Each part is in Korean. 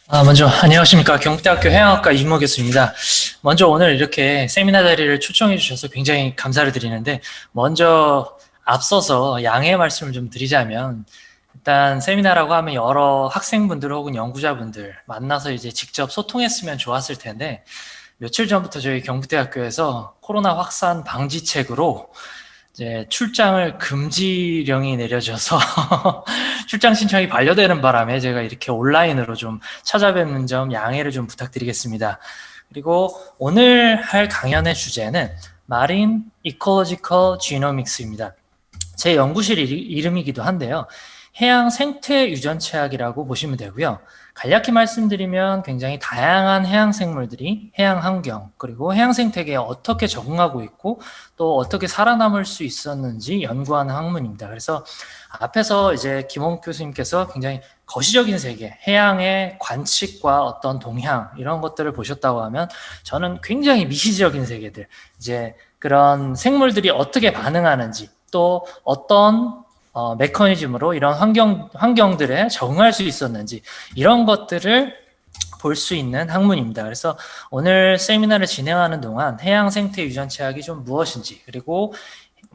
먼저 안녕하십니까. 경북대학교 해양학과 이모 교수입니다. 먼저 오늘 이렇게 세미나 자리를 초청해 주셔서 굉장히 감사를 드리는데, 먼저 앞서서 양해의 말씀을 좀 드리자면, 일단 세미나라고 하면 여러 학생분들 혹은 연구자분들 만나서 이제 직접 소통했으면 좋았을 텐데, 며칠 전부터 저희 경북대학교에서 코로나 확산 방지책으로 이제 출장을 금지령이 내려져서 출장 신청이 반려되는 바람에 제가 이렇게 온라인으로 좀 찾아뵙는 점 양해를 좀 부탁드리겠습니다. 그리고 오늘 할 강연의 주제는 Marine Ecological Genomics입니다. 제 연구실 이름이기도 한데요. 해양 생태 유전체학이라고 보시면 되고요. 간략히 말씀드리면 굉장히 다양한 해양 생물들이 해양 환경 그리고 해양 생태계에 어떻게 적응하고 있고 또 어떻게 살아남을 수 있었는지 연구하는 학문입니다. 그래서 앞에서 이제 김홍 교수님께서 굉장히 거시적인 세계, 해양의 관측과 어떤 동향 이런 것들을 보셨다고 하면 저는 굉장히 미시적인 세계들, 이제 그런 생물들이 어떻게 반응하는지 또 어떤 메커니즘으로 이런 환경들에 적응할 수 있었는지 이런 것들을 볼 수 있는 학문입니다. 그래서 오늘 세미나를 진행하는 동안 해양 생태 유전체학이 좀 무엇인지 그리고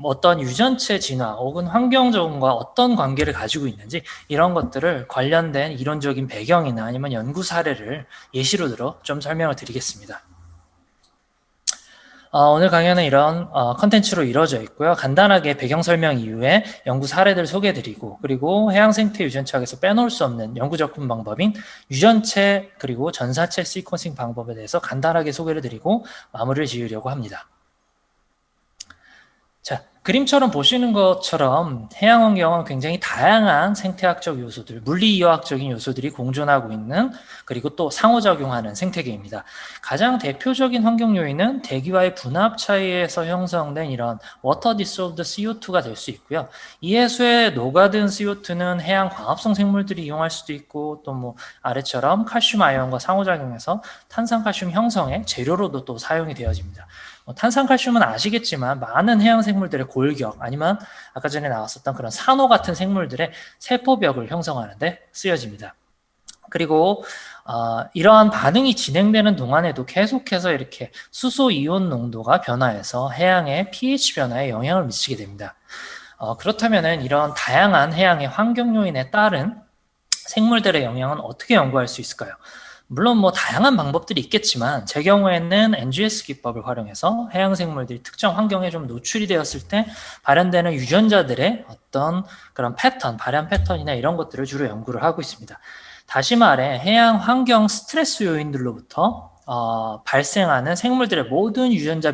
어떤 유전체 진화 혹은 환경 적응과 어떤 관계를 가지고 있는지 이런 것들을 관련된 이론적인 배경이나 아니면 연구 사례를 예시로 들어 좀 설명을 드리겠습니다. 오늘 강연은 이런 컨텐츠로 이루어져 있고요. 간단하게 배경 설명 이후에 연구 사례들 소개해드리고 그리고 해양생태 유전체학에서 빼놓을 수 없는 연구 접근 방법인 유전체 그리고 전사체 시퀀싱 방법에 대해서 간단하게 소개를 드리고 마무리를 지으려고 합니다. 자, 그림처럼 보시는 것처럼 해양 환경은 굉장히 다양한 생태학적 요소들, 물리이화학적인 요소들이 공존하고 있는 그리고 또 상호작용하는 생태계입니다. 가장 대표적인 환경 요인은 대기와의 분압 차이에서 형성된 이런 water dissolved CO2가 될 수 있고요. 이 해수에 녹아든 CO2는 해양 광합성 생물들이 이용할 수도 있고 또 뭐 아래처럼 칼슘 아이온과 상호작용해서 탄산칼슘 형성의 재료로도 또 사용이 되어집니다. 탄산칼슘은 아시겠지만 많은 해양 생물들의 골격 아니면 아까 전에 나왔었던 그런 산호 같은 생물들의 세포벽을 형성하는데 쓰여집니다. 그리고 이러한 반응이 진행되는 동안에도 계속해서 이렇게 수소 이온 농도가 변화해서 해양의 pH 변화에 영향을 미치게 됩니다. 그렇다면 이런 다양한 해양의 환경 요인에 따른 생물들의 영향은 어떻게 연구할 수 있을까요? 물론 뭐 다양한 방법들이 있겠지만 제 경우에는 NGS 기법을 활용해서 해양 생물들이 특정 환경에 좀 노출이 되었을 때 발현되는 유전자들의 어떤 그런 패턴, 발현 패턴이나 이런 것들을 주로 연구를 하고 있습니다. 다시 말해 해양 환경 스트레스 요인들로부터 발생하는 생물들의 모든 유전자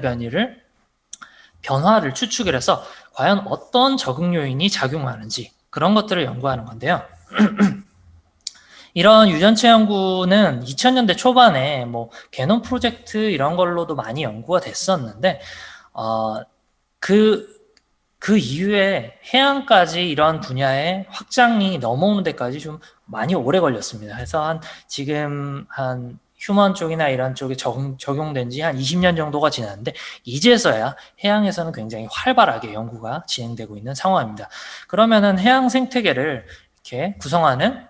변화를 추측을 해서 과연 어떤 적응 요인이 작용하는지 그런 것들을 연구하는 건데요. 이런 유전체 연구는 2000년대 초반에 뭐 게놈 프로젝트 이런 걸로도 많이 연구가 됐었는데 그 이후에 해양까지 이런 분야의 확장이 넘어오는 데까지 좀 많이 오래 걸렸습니다. 그래서 지금 휴먼 쪽이나 이런 쪽에 적용된 지 한 20년 정도가 지났는데 이제서야 해양에서는 굉장히 활발하게 연구가 진행되고 있는 상황입니다. 그러면은 해양 생태계를 이렇게 구성하는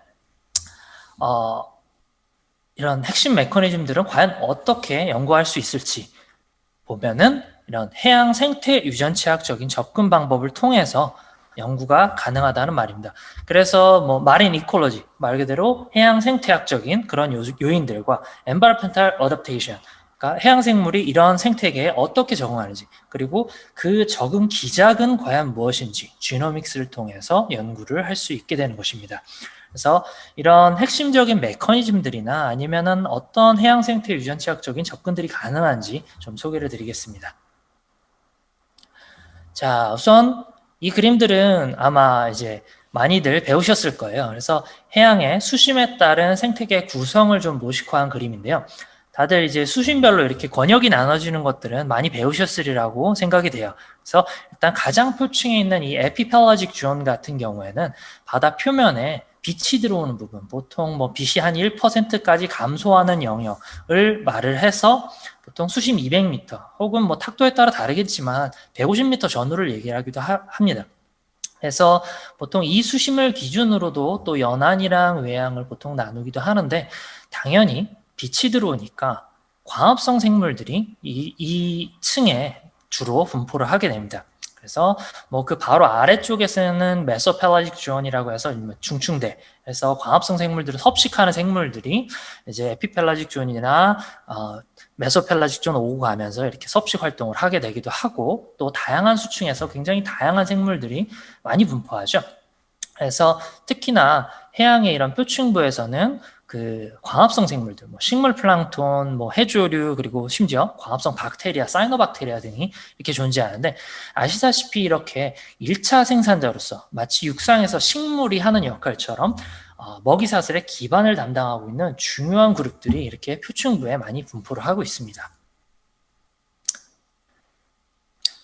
이런 핵심 메커니즘들은 과연 어떻게 연구할 수 있을지 보면은 이런 해양 생태 유전체학적인 접근 방법을 통해서 연구가 가능하다는 말입니다. 그래서 뭐 마린 이콜로지 말 그대로 해양 생태학적인 그런 요인들과 environmental adaptation 그러니까 해양 생물이 이런 생태계에 어떻게 적응하는지 그리고 그 적응 기작은 과연 무엇인지 지노믹스를 통해서 연구를 할 수 있게 되는 것입니다. 그래서 이런 핵심적인 메커니즘들이나 아니면은 어떤 해양 생태 유전체학적인 접근들이 가능한지 좀 소개를 드리겠습니다. 자, 우선 이 그림들은 아마 이제 많이들 배우셨을 거예요. 그래서 해양의 수심에 따른 생태계 구성을 좀 모식화한 그림인데요. 다들 이제 수심별로 이렇게 권역이 나눠지는 것들은 많이 배우셨으리라고 생각이 돼요. 그래서 일단 가장 표층에 있는 이 에피펠라직 존 같은 경우에는 바다 표면에 빛이 들어오는 부분, 보통 뭐 빛이 한 1%까지 감소하는 영역을 말을 해서 보통 수심 200m 혹은 뭐 탁도에 따라 다르겠지만 150m 전후를 얘기하기도 합니다. 그래서 보통 이 수심을 기준으로도 또 연안이랑 외양을 보통 나누기도 하는데 당연히 빛이 들어오니까 광합성 생물들이 이 층에 주로 분포를 하게 됩니다. 그래서 뭐 그 바로 아래쪽에서는 메소펠라직 존이라고 해서 중충대, 그래서 광합성 생물들을 섭식하는 생물들이 이제 에피펠라직 존이나 메소펠라직 존 오고 가면서 이렇게 섭식 활동을 하게 되기도 하고, 또 다양한 수층에서 굉장히 다양한 생물들이 많이 분포하죠. 그래서 특히나 해양의 이런 표층부에서는 그 광합성 생물들, 뭐 식물 플랑톤, 뭐 해조류, 그리고 심지어 광합성 박테리아, 사이노박테리아 등이 이렇게 존재하는데, 아시다시피 이렇게 1차 생산자로서 마치 육상에서 식물이 하는 역할처럼 먹이사슬의 기반을 담당하고 있는 중요한 그룹들이 이렇게 표층부에 많이 분포를 하고 있습니다.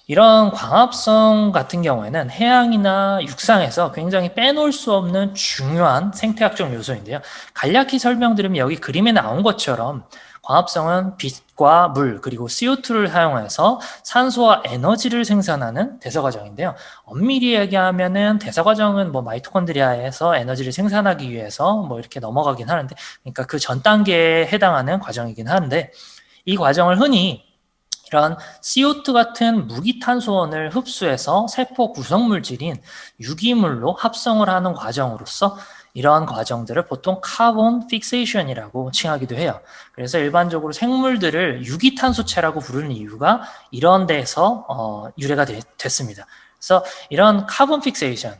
이런 광합성 같은 경우에는 해양이나 육상에서 굉장히 빼놓을 수 없는 중요한 생태학적 요소인데요. 간략히 설명드리면 여기 그림에 나온 것처럼 광합성은 빛과 물 그리고 CO2를 사용해서 산소와 에너지를 생산하는 대사과정인데요. 엄밀히 얘기하면은 대사과정은 뭐 마이토콘드리아에서 에너지를 생산하기 위해서 뭐 이렇게 넘어가긴 하는데, 그러니까 그 전 단계에 해당하는 과정이긴 한데, 이 과정을 흔히 이런 CO2 같은 무기탄소원을 흡수해서 세포 구성물질인 유기물로 합성을 하는 과정으로서 이러한 과정들을 보통 카본 픽세이션이라고 칭하기도 해요. 그래서 일반적으로 생물들을 유기탄소체라고 부르는 이유가 이런 데서 유래가 됐습니다. 그래서 이런 카본 픽세이션,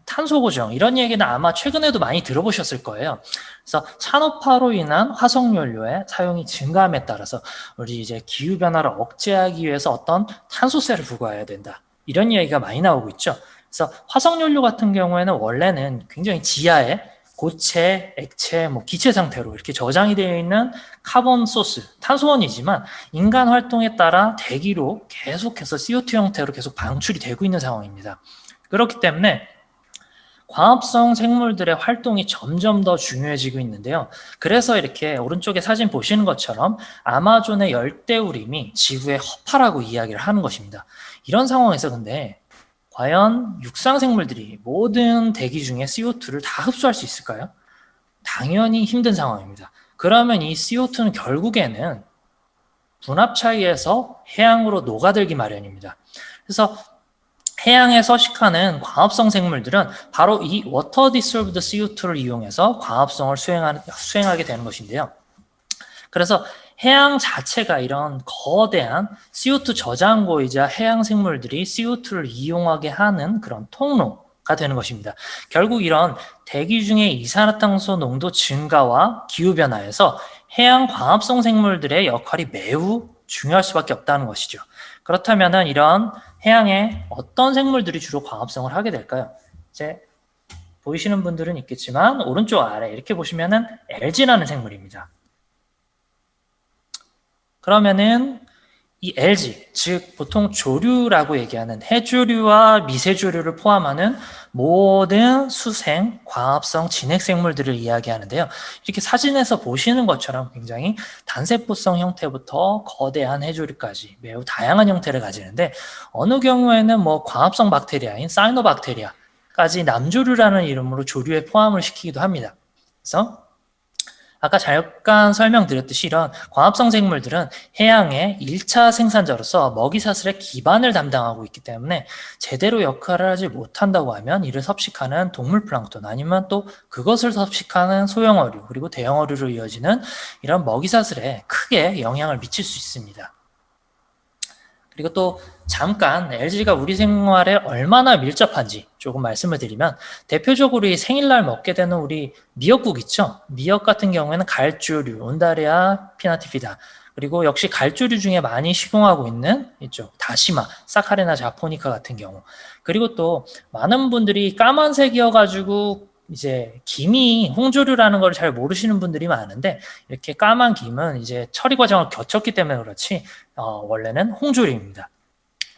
탄소 고정, 이런 얘기는 아마 최근에도 많이 들어보셨을 거예요. 그래서 산업화로 인한 화석연료의 사용이 증가함에 따라서 우리 이제 기후 변화를 억제하기 위해서 어떤 탄소세를 부과해야 된다, 이런 얘기가 많이 나오고 있죠. 그래서 화석연료 같은 경우에는 원래는 굉장히 지하에 고체, 액체, 뭐 기체 상태로 이렇게 저장이 되어 있는 카본 소스, 탄소원이지만 인간 활동에 따라 대기로 계속해서 CO2 형태로 계속 방출이 되고 있는 상황입니다. 그렇기 때문에 광합성 생물들의 활동이 점점 더 중요해지고 있는데요. 그래서 이렇게 오른쪽에 사진 보시는 것처럼 아마존의 열대우림이 지구의 허파라고 이야기를 하는 것입니다. 이런 상황에서 근데 과연 육상 생물들이 모든 대기 중에 CO2를 다 흡수할 수 있을까요? 당연히 힘든 상황입니다. 그러면 이 CO2는 결국에는 분압 차이에서 해양으로 녹아들기 마련입니다. 그래서 해양에 서식하는 광합성 생물들은 바로 이 워터 디솔브드 CO2를 이용해서 광합성을 수행하게 되는 것인데요. 그래서 해양 자체가 이런 거대한 CO2 저장고이자 해양 생물들이 CO2를 이용하게 하는 그런 통로가 되는 것입니다. 결국 이런 대기 중의 이산화탄소 농도 증가와 기후변화에서 해양 광합성 생물들의 역할이 매우 중요할 수밖에 없다는 것이죠. 그렇다면 이런 해양에 어떤 생물들이 주로 광합성을 하게 될까요? 이제 보이시는 분들은 있겠지만 오른쪽 아래 이렇게 보시면은 LG라는 생물입니다. 그러면은 이 LG, 즉 보통 조류라고 얘기하는 해조류와 미세조류를 포함하는 모든 수생, 광합성, 진핵생물들을 이야기하는데요. 이렇게 사진에서 보시는 것처럼 굉장히 단세포성 형태부터 거대한 해조류까지 매우 다양한 형태를 가지는데, 어느 경우에는 뭐 광합성 박테리아인 사이노박테리아까지 남조류라는 이름으로 조류에 포함을 시키기도 합니다. 그래서 아까 잠깐 설명드렸듯이 이런 광합성 생물들은 해양의 1차 생산자로서 먹이사슬의 기반을 담당하고 있기 때문에 제대로 역할을 하지 못한다고 하면 이를 섭식하는 동물 플랑크톤, 아니면 또 그것을 섭식하는 소형 어류, 그리고 대형 어류로 이어지는 이런 먹이사슬에 크게 영향을 미칠 수 있습니다. 그리고 또 잠깐 LG가 우리 생활에 얼마나 밀접한지 조금 말씀을 드리면, 대표적으로 이 생일날 먹게 되는 우리 미역국 있죠? 미역 같은 경우에는 갈조류, 온다리아 피나티피다, 그리고 역시 갈조류 중에 많이 식용하고 있는 이쪽 다시마, 사카리나 자포니카 같은 경우, 그리고 또 많은 분들이 까만색이어가지고 이제 김이 홍조류라는 걸 잘 모르시는 분들이 많은데, 이렇게 까만 김은 이제 처리 과정을 거쳤기 때문에 그렇지 원래는 홍조류입니다.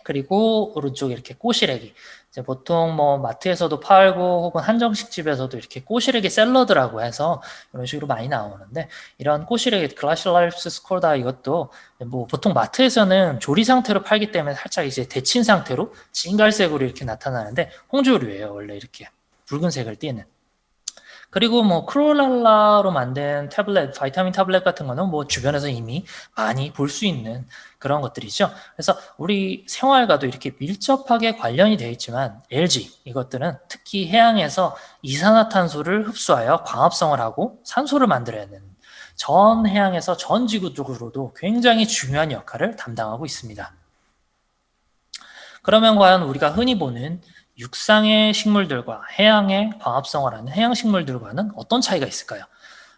그리고 오른쪽에 이렇게 꼬시래기, 이제 보통 뭐 마트에서도 팔고 혹은 한정식집에서도 이렇게 꼬시래기 샐러드라고 해서 이런 식으로 많이 나오는데, 이런 꼬시래기 글라시라리스 스콜다 이것도 뭐 보통 마트에서는 조리 상태로 팔기 때문에 살짝 이제 데친 상태로 진갈색으로 이렇게 나타나는데 홍조류예요. 원래 이렇게 붉은색을 띠는. 그리고 뭐 크롤랄라로 만든 태블릿, 바이타민 태블릿 같은 거는 뭐 주변에서 이미 많이 볼 수 있는 그런 것들이죠. 그래서 우리 생활과도 이렇게 밀접하게 관련이 되어 있지만 LG 이것들은 특히 해양에서 이산화탄소를 흡수하여 광합성을 하고 산소를 만들어내는 전 해양에서 전 지구적으로도 굉장히 중요한 역할을 담당하고 있습니다. 그러면 과연 우리가 흔히 보는 육상의 식물들과 해양의 광합성을 하는 해양 식물들과는 어떤 차이가 있을까요?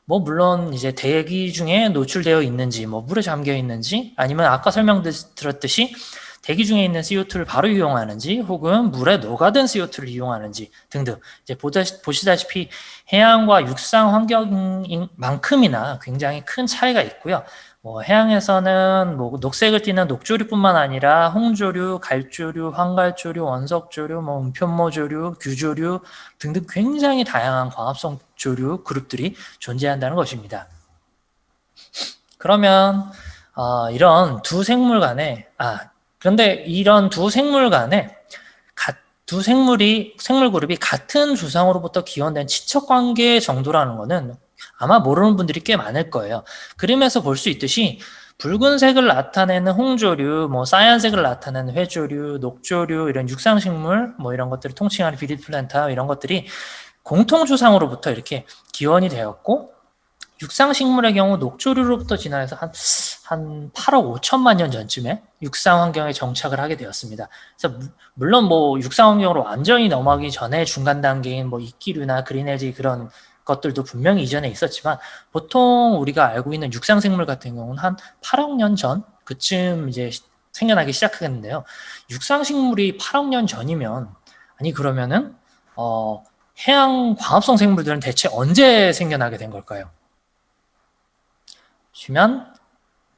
뭐 물론 이제 대기 중에 노출되어 있는지, 뭐 물에 잠겨 있는지, 아니면 아까 설명드렸듯이 대기 중에 있는 CO2를 바로 이용하는지, 혹은 물에 녹아든 CO2를 이용하는지 등등. 이제 보시다시피 해양과 육상 환경만큼이나 굉장히 큰 차이가 있고요. 뭐 해양에서는 뭐 녹색을 띠는 녹조류뿐만 아니라 홍조류, 갈조류, 황갈조류, 원석조류, 뭐 은편모조류, 규조류 등등 굉장히 다양한 광합성 조류 그룹들이 존재한다는 것입니다. 그러면 이런 두 생물 간에 그런데 이런 두 생물 간에 두 생물 그룹이 같은 주상으로부터 기원된 친척 관계 정도라는 것은 아마 모르는 분들이 꽤 많을 거예요. 그림에서 볼 수 있듯이 붉은색을 나타내는 홍조류, 뭐 사얀색을 나타내는 회조류, 녹조류 이런 육상식물, 뭐 이런 것들을 통칭하는 비릿플란타 이런 것들이 공통주상으로부터 이렇게 기원이 되었고, 육상식물의 경우 녹조류로부터 진화해서 한 8억 5천만 년 전쯤에 육상 환경에 정착을 하게 되었습니다. 그래서 물론 뭐 육상 환경으로 완전히 넘어가기 전에 중간 단계인 뭐 이끼류나 그린알지 그런 것들도 분명히 이전에 있었지만, 보통 우리가 알고 있는 육상 생물 같은 경우는 한 8억 년 전 그쯤 이제 생겨나기 시작하겠는데요. 육상 식물이 8억 년 전이면 그러면은 해양 광합성 생물들은 대체 언제 생겨나게 된 걸까요? 보시면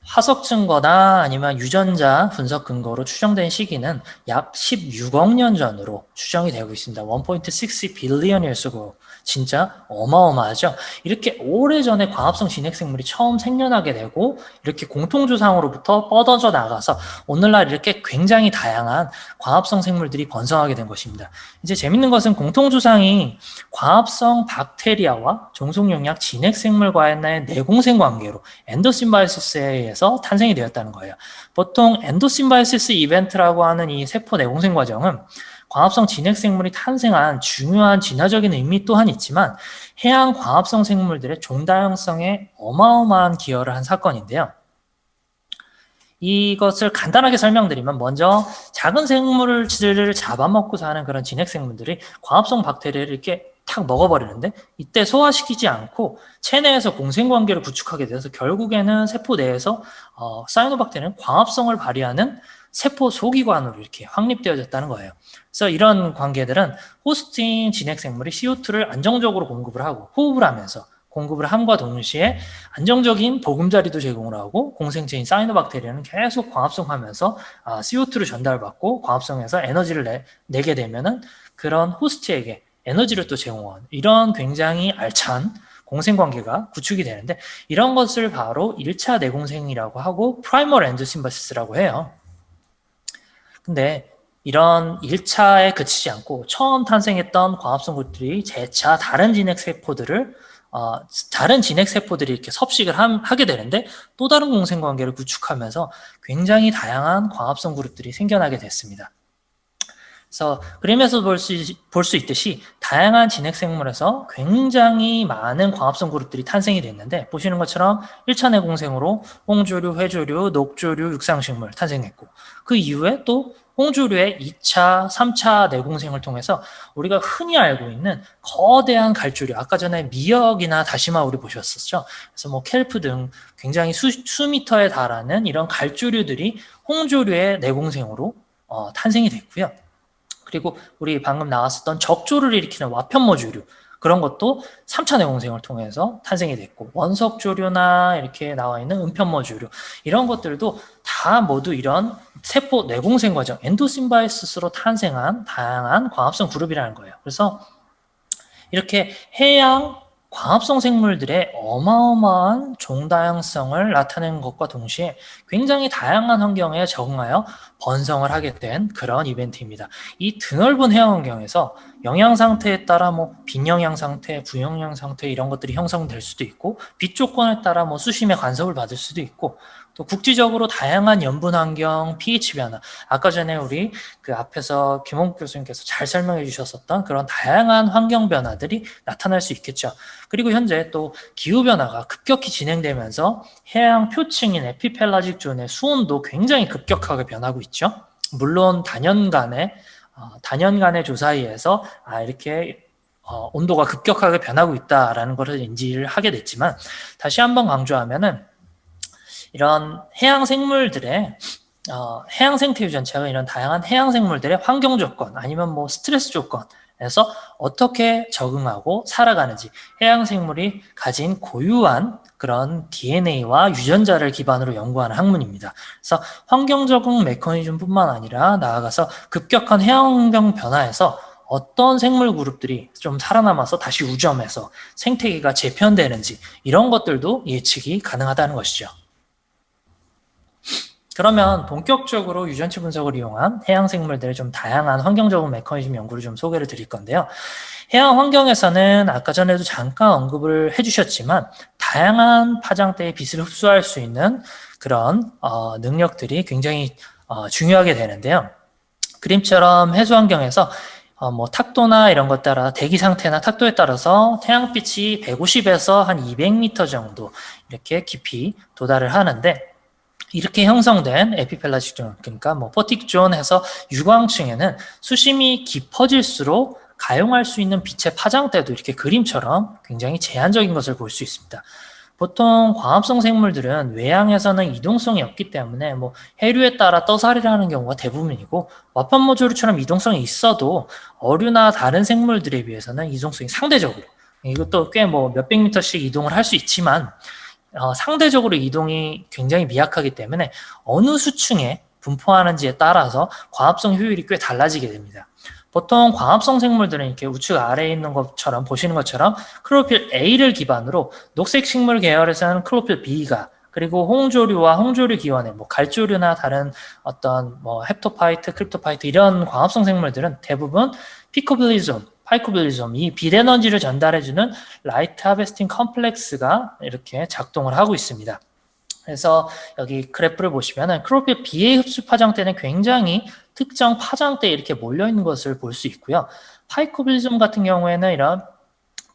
화석 증거나 아니면 유전자 분석 근거로 추정된 시기는 약 16억 년 전으로 추정이 되고 있습니다. 1.6 billion years ago. 진짜 어마어마하죠. 이렇게 오래전에 광합성 진핵생물이 처음 생겨나게 되고 이렇게 공통조상으로부터 뻗어져 나가서 오늘날 이렇게 굉장히 다양한 광합성 생물들이 번성하게 된 것입니다. 이제 재밌는 것은 공통조상이 광합성 박테리아와 종속용약 진핵생물과의 내공생 관계로 엔도심바이시스에 의해서 탄생이 되었다는 거예요. 보통 엔도심바이시스 이벤트라고 하는 이 세포 내공생 과정은 광합성 진핵생물이 탄생한 중요한 진화적인 의미 또한 있지만 해양 광합성 생물들의 종다양성에 어마어마한 기여를 한 사건인데요. 이것을 간단하게 설명드리면 먼저 작은 생물들을 잡아먹고 사는 그런 진핵생물들이 광합성 박테리아를 이렇게 탁 먹어버리는데, 이때 소화시키지 않고 체내에서 공생관계를 구축하게 돼서 결국에는 세포 내에서 사이노박테리아는 광합성을 발휘하는 세포 소기관으로 이렇게 확립되어졌다는 거예요. 그래서 이런 관계들은 호스트인 진핵생물이 CO2를 안정적으로 공급을 하고 호흡을 하면서 공급을 함과 동시에 안정적인 보금자리도 제공을 하고, 공생체인 사이노박테리아는 계속 광합성하면서 CO2를 전달받고 광합성해서 에너지를 내게 되면은 그런 호스트에게 에너지를 또 제공하는 이런 굉장히 알찬 공생관계가 구축이 되는데, 이런 것을 바로 1차 내공생이라고 하고 프라이멀 엔도심바시스라고 해요. 근데 이런 1차에 그치지 않고 처음 탄생했던 광합성 그룹들이 재차 다른 진핵세포들이 이렇게 섭식을 하게 되는데, 또 다른 공생관계를 구축하면서 굉장히 다양한 광합성 그룹들이 생겨나게 됐습니다. 그래서 그림에서 볼 수 있듯이 다양한 진핵생물에서 굉장히 많은 광합성 그룹들이 탄생이 됐는데, 보시는 것처럼 1차 내공생으로 홍조류, 회조류, 녹조류, 육상식물 탄생했고, 그 이후에 또 홍조류의 2차, 3차 내공생을 통해서 우리가 흔히 알고 있는 거대한 갈조류, 아까 전에 미역이나 다시마 우리 보셨었죠. 그래서 뭐 켈프 등 굉장히 수미터에 달하는 이런 갈조류들이 홍조류의 내공생으로 탄생이 됐고요. 그리고 우리 방금 나왔었던 적조를 일으키는 와편모조류, 그런 것도 3차 내공생을 통해서 탄생이 됐고, 원석조류나 이렇게 나와 있는 은편모조류, 이런 것들도 다 다 모두 이런 세포 내공생 과정, 엔도심바이시스로 탄생한 다양한 광합성 그룹이라는 거예요. 그래서 이렇게 해양 광합성 생물들의 어마어마한 종다양성을 나타내는 것과 동시에 굉장히 다양한 환경에 적응하여 번성을 하게 된 그런 이벤트입니다. 이 드넓은 해양 환경에서 영양 상태에 따라 빈영양 상태, 부영양 상태 이런 것들이 형성될 수도 있고, 빛 조건에 따라 수심의 간섭을 받을 수도 있고, 또 국지적으로 다양한 염분 환경, pH 변화, 아까 전에 우리 그 앞에서 김홍국 교수님께서 잘 설명해 주셨었던 그런 다양한 환경 변화들이 나타날 수 있겠죠. 그리고 현재 또 기후 변화가 급격히 진행되면서 해양 표층인 에피펠라직 존의 수온도 굉장히 급격하게 변하고 있죠. 물론 단연간의 조사에 의해서 이렇게 온도가 급격하게 변하고 있다라는 것을 인지를 하게 됐지만, 다시 한번 강조하면은 이런 해양 생물들의 해양 생태 유전체가 이런 다양한 해양 생물들의 환경 조건 아니면 스트레스 조건에서 어떻게 적응하고 살아가는지, 해양 생물이 가진 고유한 그런 DNA와 유전자를 기반으로 연구하는 학문입니다. 그래서 환경 적응 메커니즘뿐만 아니라 나아가서 급격한 해양 환경 변화에서 어떤 생물 그룹들이 좀 살아남아서 다시 우점해서 생태계가 재편되는지, 이런 것들도 예측이 가능하다는 것이죠. 그러면 본격적으로 유전체 분석을 이용한 해양 생물들의 좀 다양한 환경 적응 메커니즘 연구를 좀 소개를 드릴 건데요. 해양 환경에서는 아까 전에도 잠깐 언급을 해주셨지만 다양한 파장대의 빛을 흡수할 수 있는 그런 능력들이 굉장히 중요하게 되는데요. 그림처럼 해수 환경에서 탁도나 이런 것 따라 대기 상태나 탁도에 따라서 태양빛이 150에서 한 200m 정도 이렇게 깊이 도달을 하는데, 이렇게 형성된 에피펠라직 존, 그러니까 포틱 존 해서 유광층에는 수심이 깊어질수록 가용할 수 있는 빛의 파장대도 이렇게 그림처럼 굉장히 제한적인 것을 볼 수 있습니다. 보통 광합성 생물들은 외양에서는 이동성이 없기 때문에 해류에 따라 떠살이를 하는 경우가 대부분이고, 와판모조류처럼 이동성이 있어도 어류나 다른 생물들에 비해서는 이동성이 상대적으로, 이것도 꽤 몇백 미터씩 이동을 할 수 있지만 상대적으로 이동이 굉장히 미약하기 때문에 어느 수층에 분포하는지에 따라서 광합성 효율이 꽤 달라지게 됩니다. 보통 광합성 생물들은 이렇게 우측 아래에 있는 것처럼 보시는 것처럼 클로로필 A를 기반으로 녹색 식물 계열에서는 클로로필 B가, 그리고 홍조류와 홍조류 기원의 갈조류나 다른 어떤 헵토파이트, 크립토파이트 이런 광합성 생물들은 대부분 피코빌리즘, 파이코빌리즘, 이 빛 에너지를 전달해주는 라이트 하베스팅 컴플렉스가 이렇게 작동을 하고 있습니다. 그래서 여기 그래프를 보시면은 클로로필 B의 흡수 파장대는 굉장히 특정 파장대에 이렇게 몰려있는 것을 볼 수 있고요. 파이코빌리즘 같은 경우에는 이런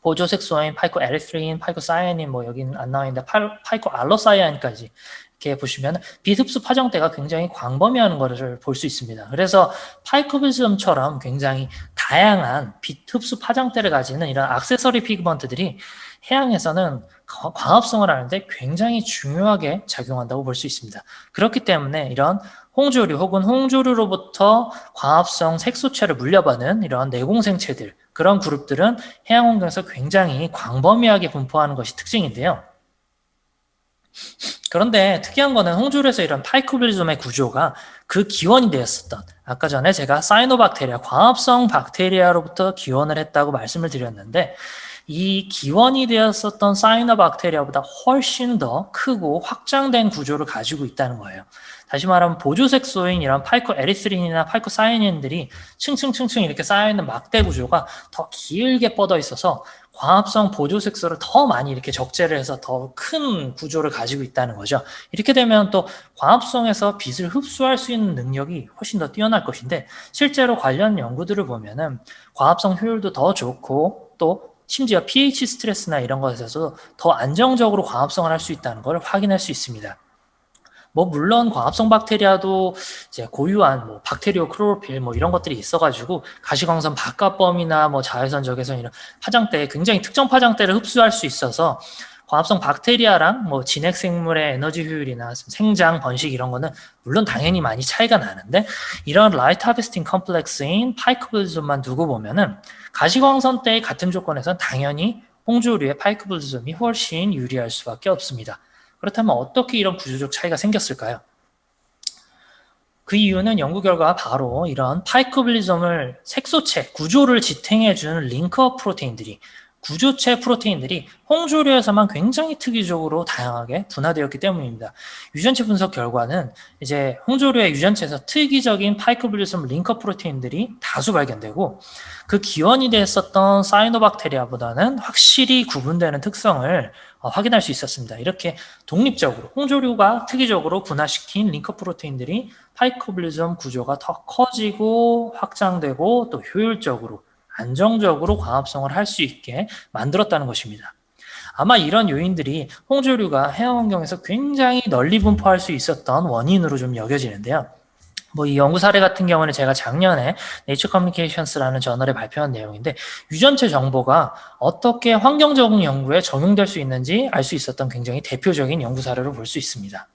보조색소인 파이코에리스린, 파이코사이아닌, 여기는 안 나와 있는데 파이코알로사이아닌까지 이렇게 보시면 빛 흡수 파장대가 굉장히 광범위한 것을 볼 수 있습니다. 그래서 파이코빌리즘처럼 굉장히 다양한 빛 흡수 파장대를 가지는 이런 액세서리 피그먼트들이 해양에서는 광합성을 하는데 굉장히 중요하게 작용한다고 볼 수 있습니다. 그렇기 때문에 이런 홍조류 혹은 홍조류로부터 광합성 색소체를 물려받은 이런 내공생체들, 그런 그룹들은 해양 환경에서 굉장히 광범위하게 분포하는 것이 특징인데요. 그런데 특이한 거는 홍조류에서 이런 파이코빌리즘의 구조가 그 기원이 되었었던, 아까 전에 제가 사이노박테리아, 광합성 박테리아로부터 기원을 했다고 말씀을 드렸는데, 이 기원이 되었었던 사이노박테리아보다 훨씬 더 크고 확장된 구조를 가지고 있다는 거예요. 다시 말하면 보조색소인 이런 파이코에리스린이나 파이코사이닌들이 층층층층 이렇게 쌓여있는 막대 구조가 더 길게 뻗어 있어서 광합성 보조색소를 더 많이 이렇게 적재를 해서 더 큰 구조를 가지고 있다는 거죠. 이렇게 되면 또 광합성에서 빛을 흡수할 수 있는 능력이 훨씬 더 뛰어날 것인데, 실제로 관련 연구들을 보면은 광합성 효율도 더 좋고, 또 심지어 pH 스트레스나 이런 것에서 더 안정적으로 광합성을 할 수 있다는 걸 확인할 수 있습니다. 물론 광합성 박테리아도 이제 고유한 박테리오 클로로필 이런 것들이 있어가지고 가시광선 바깥범위나 자외선 적외선 이런 파장대에 굉장히 특정 파장대를 흡수할 수 있어서 광합성 박테리아랑 진핵 생물의 에너지 효율이나 생장, 번식 이런 거는 물론 당연히 많이 차이가 나는데, 이런 라이트 하베스팅 컴플렉스인 파이코빌리즘만 두고 보면은 가시광선 때의 같은 조건에서는 당연히 홍조류의 파이코빌리즘이 훨씬 유리할 수밖에 없습니다. 그렇다면 어떻게 이런 구조적 차이가 생겼을까요? 그 이유는 연구 결과가 바로 이런 파이코빌리즘을 색소체, 구조를 지탱해주는 링커 프로테인들이 구조체 프로테인들이 홍조류에서만 굉장히 특이적으로 다양하게 분화되었기 때문입니다. 유전체 분석 결과는 이제 홍조류의 유전체에서 특이적인 파이코빌리즘 링커 프로테인들이 다수 발견되고 그 기원이 됐었던 사이노박테리아보다는 확실히 구분되는 특성을 확인할 수 있었습니다. 이렇게 독립적으로 홍조류가 특이적으로 분화시킨 링커 프로테인들이 파이코빌리즘 구조가 더 커지고 확장되고 또 효율적으로 안정적으로 광합성을 할 수 있게 만들었다는 것입니다. 아마 이런 요인들이 홍조류가 해양 환경에서 굉장히 널리 분포할 수 있었던 원인으로 좀 여겨지는데요. 뭐 이 연구 사례 같은 경우는 제가 작년에 네이처 커뮤니케이션스라는 저널에 발표한 내용인데 유전체 정보가 어떻게 환경 적응 연구에 적용될 수 있는지 알 수 있었던 굉장히 대표적인 연구 사례로 볼 수 있습니다.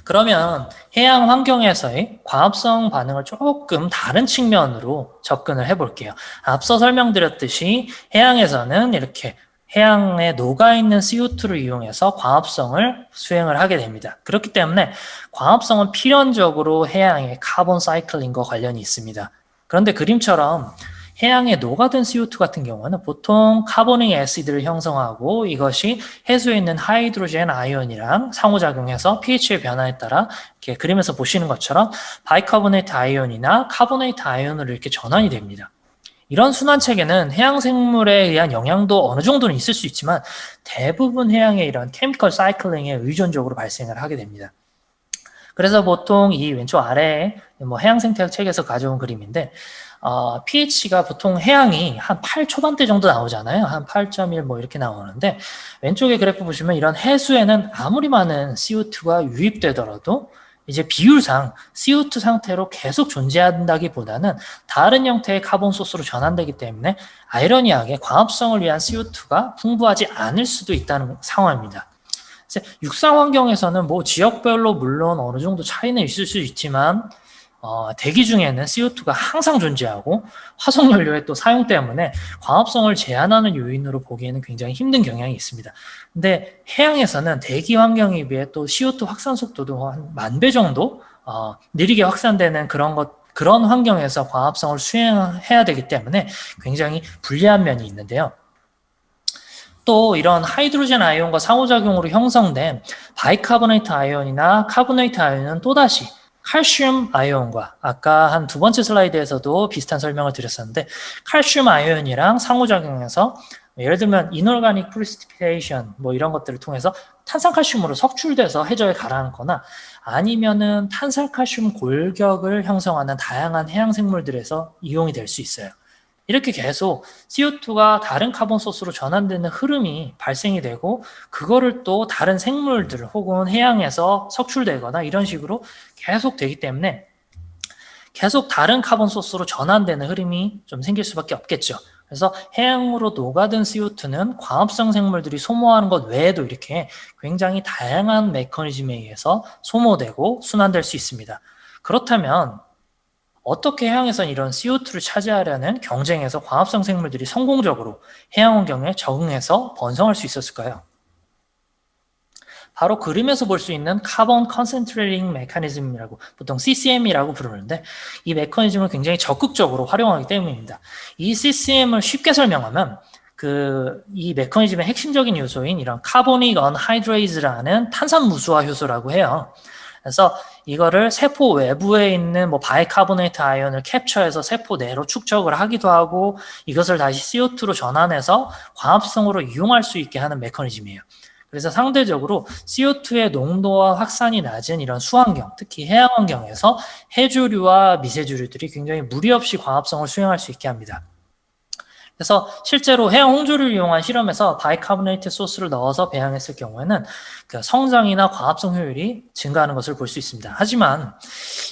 그러면 해양 환경에서의 과합성 반응을 조금 다른 측면으로 접근을 해볼게요. 앞서 설명드렸듯이 해양에서는 이렇게 해양에 녹아있는 CO2를 이용해서 광합성을 수행을 하게 됩니다. 그렇기 때문에 광합성은 필연적으로 해양의 카본 사이클링과 관련이 있습니다. 그런데 그림처럼 해양에 녹아든 CO2 같은 경우는 보통 카보닉 애시드를 형성하고 이것이 해수에 있는 하이드로젠 아이온이랑 상호작용해서 pH의 변화에 따라 이렇게 그림에서 보시는 것처럼 바이카보네이트 아이온이나 카보네이트 아이온으로 이렇게 전환이 됩니다. 이런 순환 체계는 해양 생물에 의한 영향도 어느 정도는 있을 수 있지만 대부분 해양의 이런 케미컬 사이클링에 의존적으로 발생을 하게 됩니다. 그래서 보통 이 왼쪽 아래에 뭐 해양 생태학 책에서 가져온 그림인데 pH가 보통 해양이 한 8 초반대 정도 나오잖아요. 한 8.1 뭐 이렇게 나오는데 왼쪽에 그래프 보시면 이런 해수에는 아무리 많은 CO2가 유입되더라도 이제 비율상 CO2 상태로 계속 존재한다기보다는 다른 형태의 카본 소스로 전환되기 때문에 아이러니하게 광합성을 위한 CO2가 풍부하지 않을 수도 있다는 상황입니다. 육상 환경에서는 뭐 지역별로 물론 어느 정도 차이는 있을 수 있지만 대기 중에는 CO2가 항상 존재하고 화석연료의 또 사용 때문에 광합성을 제한하는 요인으로 보기에는 굉장히 힘든 경향이 있습니다. 근데 해양에서는 대기 환경에 비해 또 CO2 확산 속도도 한 10,000배 정도 느리게 확산되는 그런 환경에서 광합성을 수행해야 되기 때문에 굉장히 불리한 면이 있는데요. 또 이런 하이드로젠 아이온과 상호작용으로 형성된 바이카보네이트 아이온이나 카보네이트 아이온은 또다시 칼슘 아이온과 아까 한 두 번째 슬라이드에서도 비슷한 설명을 드렸었는데 칼슘 아이온이랑 상호작용해서 예를 들면 이놀가닉 프리시피테이션 뭐 이런 것들을 통해서 탄산칼슘으로 석출돼서 해저에 가라앉거나 아니면은 탄산칼슘 골격을 형성하는 다양한 해양 생물들에서 이용이 될 수 있어요. 이렇게 계속 CO2가 다른 카본 소스로 전환되는 흐름이 발생이 되고 그거를 또 다른 생물들 혹은 해양에서 석출되거나 이런 식으로 계속 되기 때문에 계속 다른 카본 소스로 전환되는 흐름이 좀 생길 수밖에 없겠죠. 그래서 해양으로 녹아든 CO2는 광합성 생물들이 소모하는 것 외에도 이렇게 굉장히 다양한 메커니즘에 의해서 소모되고 순환될 수 있습니다. 그렇다면 어떻게 해양에선 이런 CO2를 차지하려는 경쟁에서 광합성 생물들이 성공적으로 해양 환경에 적응해서 번성할 수 있었을까요? 바로 그림에서 볼 수 있는 카본 컨센트레이팅 메커니즘이라고 보통 CCM이라고 부르는데 이 메커니즘을 굉장히 적극적으로 활용하기 때문입니다. 이 CCM을 쉽게 설명하면 이 메커니즘의 핵심적인 요소인 이런 카보닉 언하이드레이즈라는 탄산 무수화 효소라고 해요. 그래서 이거를 세포 외부에 있는 뭐 바이카보네이트 아이온을 캡처해서 세포 내로 축적을 하기도 하고 이것을 다시 CO2로 전환해서 광합성으로 이용할 수 있게 하는 메커니즘이에요. 그래서 상대적으로 CO2의 농도와 확산이 낮은 이런 수환경, 특히 해양 환경에서 해조류와 미세조류들이 굉장히 무리 없이 광합성을 수행할 수 있게 합니다. 그래서 실제로 해양 홍조류를 이용한 실험에서 바이카보네이트 소스를 넣어서 배양했을 경우에는 그 성장이나 광합성 효율이 증가하는 것을 볼 수 있습니다. 하지만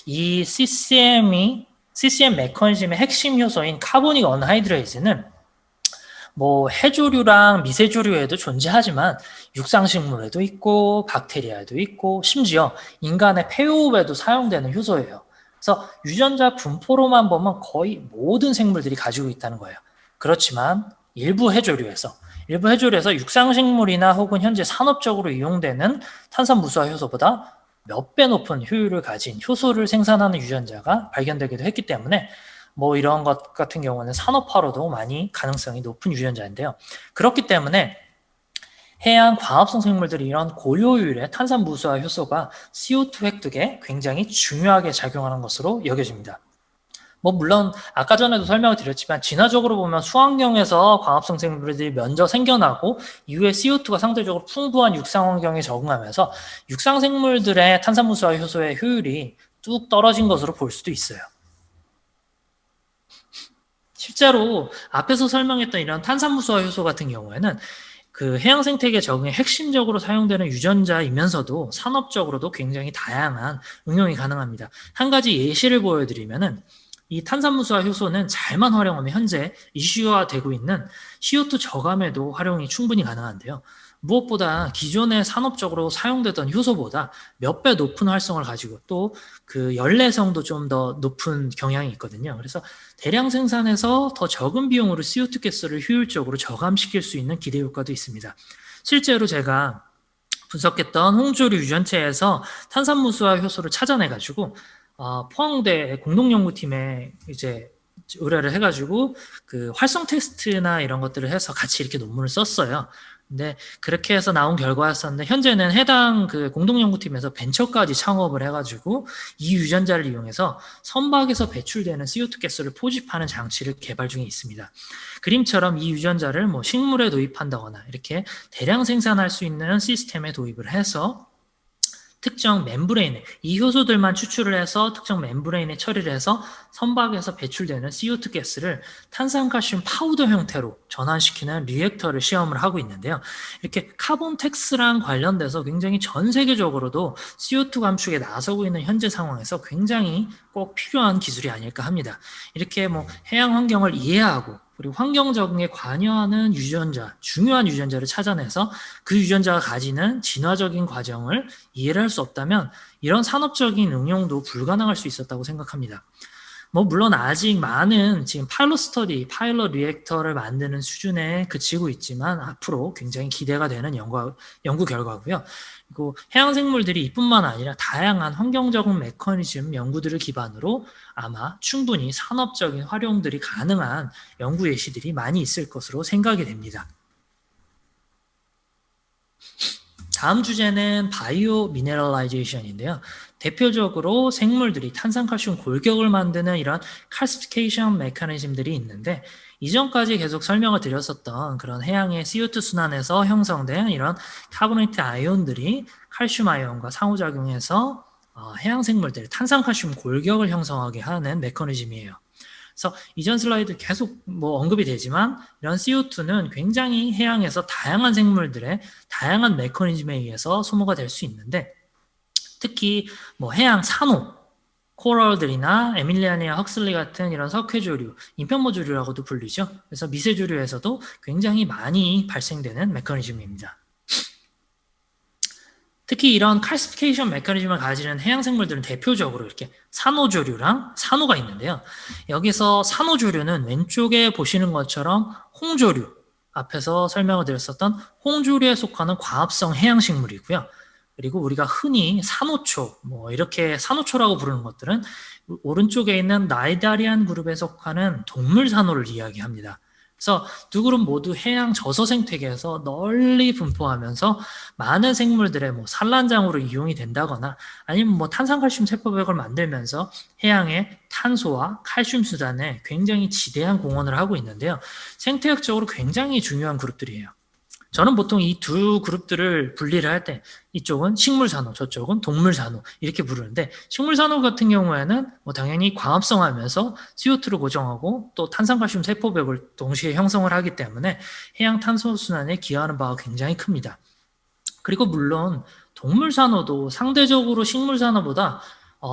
이 CCM 메커니즘의 핵심 요소인 카보닉 언하이드레이즈는 뭐 해조류랑 미세조류에도 존재하지만 육상식물에도 있고 박테리아에도 있고 심지어 인간의 폐호흡에도 사용되는 효소예요. 그래서 유전자 분포로만 보면 거의 모든 생물들이 가지고 있다는 거예요. 그렇지만 일부 해조류에서 육상식물이나 혹은 현재 산업적으로 이용되는 탄산무수화 효소보다 몇 배 높은 효율을 가진 효소를 생산하는 유전자가 발견되기도 했기 때문에 뭐 이런 것 같은 경우는 산업화로도 많이 가능성이 높은 유전자인데요. 그렇기 때문에 해양 과합성 생물들이 이런 고효율의 탄산무수화 효소가 CO2 획득에 굉장히 중요하게 작용하는 것으로 여겨집니다. 뭐 물론 아까 전에도 설명을 드렸지만 진화적으로 보면 수환경에서 광합성 생물들이 먼저 생겨나고 이후에 CO2가 상대적으로 풍부한 육상 환경에 적응하면서 육상 생물들의 탄산무수화 효소의 효율이 뚝 떨어진 것으로 볼 수도 있어요. 실제로 앞에서 설명했던 이런 탄산무수화 효소 같은 경우에는 그 해양 생태계 적응에 핵심적으로 사용되는 유전자이면서도 산업적으로도 굉장히 다양한 응용이 가능합니다. 한 가지 예시를 보여드리면은 이 탄산무수화 효소는 잘만 활용하면 현재 이슈화되고 있는 CO2 저감에도 활용이 충분히 가능한데요. 무엇보다 기존에 산업적으로 사용되던 효소보다 몇 배 높은 활성을 가지고 또 그 연래성도 좀 더 높은 경향이 있거든요. 그래서 대량 생산해서 더 적은 비용으로 CO2 가스를 효율적으로 저감시킬 수 있는 기대 효과도 있습니다. 실제로 제가 분석했던 홍조류 유전체에서 탄산무수화 효소를 찾아내가지고 포항대 공동연구팀에 이제 의뢰를 해가지고 그 활성 테스트나 이런 것들을 해서 같이 이렇게 논문을 썼어요. 근데 그렇게 해서 나온 결과였었는데 현재는 해당 그 공동연구팀에서 벤처까지 창업을 해가지고 이 유전자를 이용해서 선박에서 배출되는 CO2 가스를 포집하는 장치를 개발 중에 있습니다. 그림처럼 이 유전자를 뭐 식물에 도입한다거나 이렇게 대량 생산할 수 있는 시스템에 도입을 해서 특정 멤브레인에 이 효소들만 추출을 해서 특정 멤브레인에 처리를 해서 선박에서 배출되는 CO2 가스를 탄산칼슘 파우더 형태로 전환시키는 리액터를 시험을 하고 있는데요. 이렇게 카본 텍스랑 관련돼서 굉장히 전 세계적으로도 CO2 감축에 나서고 있는 현재 상황에서 굉장히 꼭 필요한 기술이 아닐까 합니다. 이렇게 뭐 해양 환경을 이해하고 그리고 환경 적응에 관여하는 유전자, 중요한 유전자를 찾아내서 그 유전자가 가지는 진화적인 과정을 이해를 할 수 없다면 이런 산업적인 응용도 불가능할 수 있었다고 생각합니다. 뭐 물론 아직 많은 지금 파일럿 스터디, 파일럿 리액터를 만드는 수준에 그치고 있지만 앞으로 굉장히 기대가 되는 연구 결과고요. 그리고 해양 생물들이 이뿐만 아니라 다양한 환경 적응 메커니즘 연구들을 기반으로 아마 충분히 산업적인 활용들이 가능한 연구 예시들이 많이 있을 것으로 생각이 됩니다. 다음 주제는 바이오 미네랄라이제이션인데요. 대표적으로 생물들이 탄산칼슘 골격을 만드는 이런 칼시피케이션 메커니즘들이 있는데 이전까지 계속 설명을 드렸었던 그런 해양의 CO2 순환에서 형성된 이런 카보네이트 아이온들이 칼슘 아이온과 상호작용해서 해양 생물들 탄산칼슘 골격을 형성하게 하는 메커니즘이에요. 그래서 이전 슬라이드 계속 뭐 언급이 되지만 이런 CO2는 굉장히 해양에서 다양한 생물들의 다양한 메커니즘에 의해서 소모가 될 수 있는데 특히 뭐 해양 산호, 코럴들이나 에밀리아니아 헉슬리 같은 이런 석회조류, 인편모조류라고도 불리죠. 그래서 미세조류에서도 굉장히 많이 발생되는 메커니즘입니다. 특히 이런 칼시피케이션 메커니즘을 가지는 해양 생물들은 대표적으로 이렇게 산호조류랑 산호가 있는데요. 여기서 산호조류는 왼쪽에 보시는 것처럼 홍조류, 앞에서 설명을 드렸었던 홍조류에 속하는 과합성 해양 식물이고요. 그리고 우리가 흔히 산호초, 뭐 이렇게 산호초라고 부르는 것들은 오른쪽에 있는 나이다리안 그룹에 속하는 동물 산호를 이야기합니다. 그래서 두 그룹 모두 해양 저서 생태계에서 널리 분포하면서 많은 생물들의 뭐 산란장으로 이용이 된다거나 아니면 뭐 탄산칼슘 세포벽을 만들면서 해양의 탄소와 칼슘 수단에 굉장히 지대한 공헌을 하고 있는데요. 생태학적으로 굉장히 중요한 그룹들이에요. 저는 보통 이 두 그룹들을 분리를 할 때 이쪽은 식물산호, 저쪽은 동물산호 이렇게 부르는데 식물산호 같은 경우에는 뭐 당연히 광합성하면서 CO2를 고정하고 또 탄산칼슘 세포벽을 동시에 형성을 하기 때문에 해양 탄소 순환에 기여하는 바가 굉장히 큽니다. 그리고 물론 동물산호도 상대적으로 식물산호보다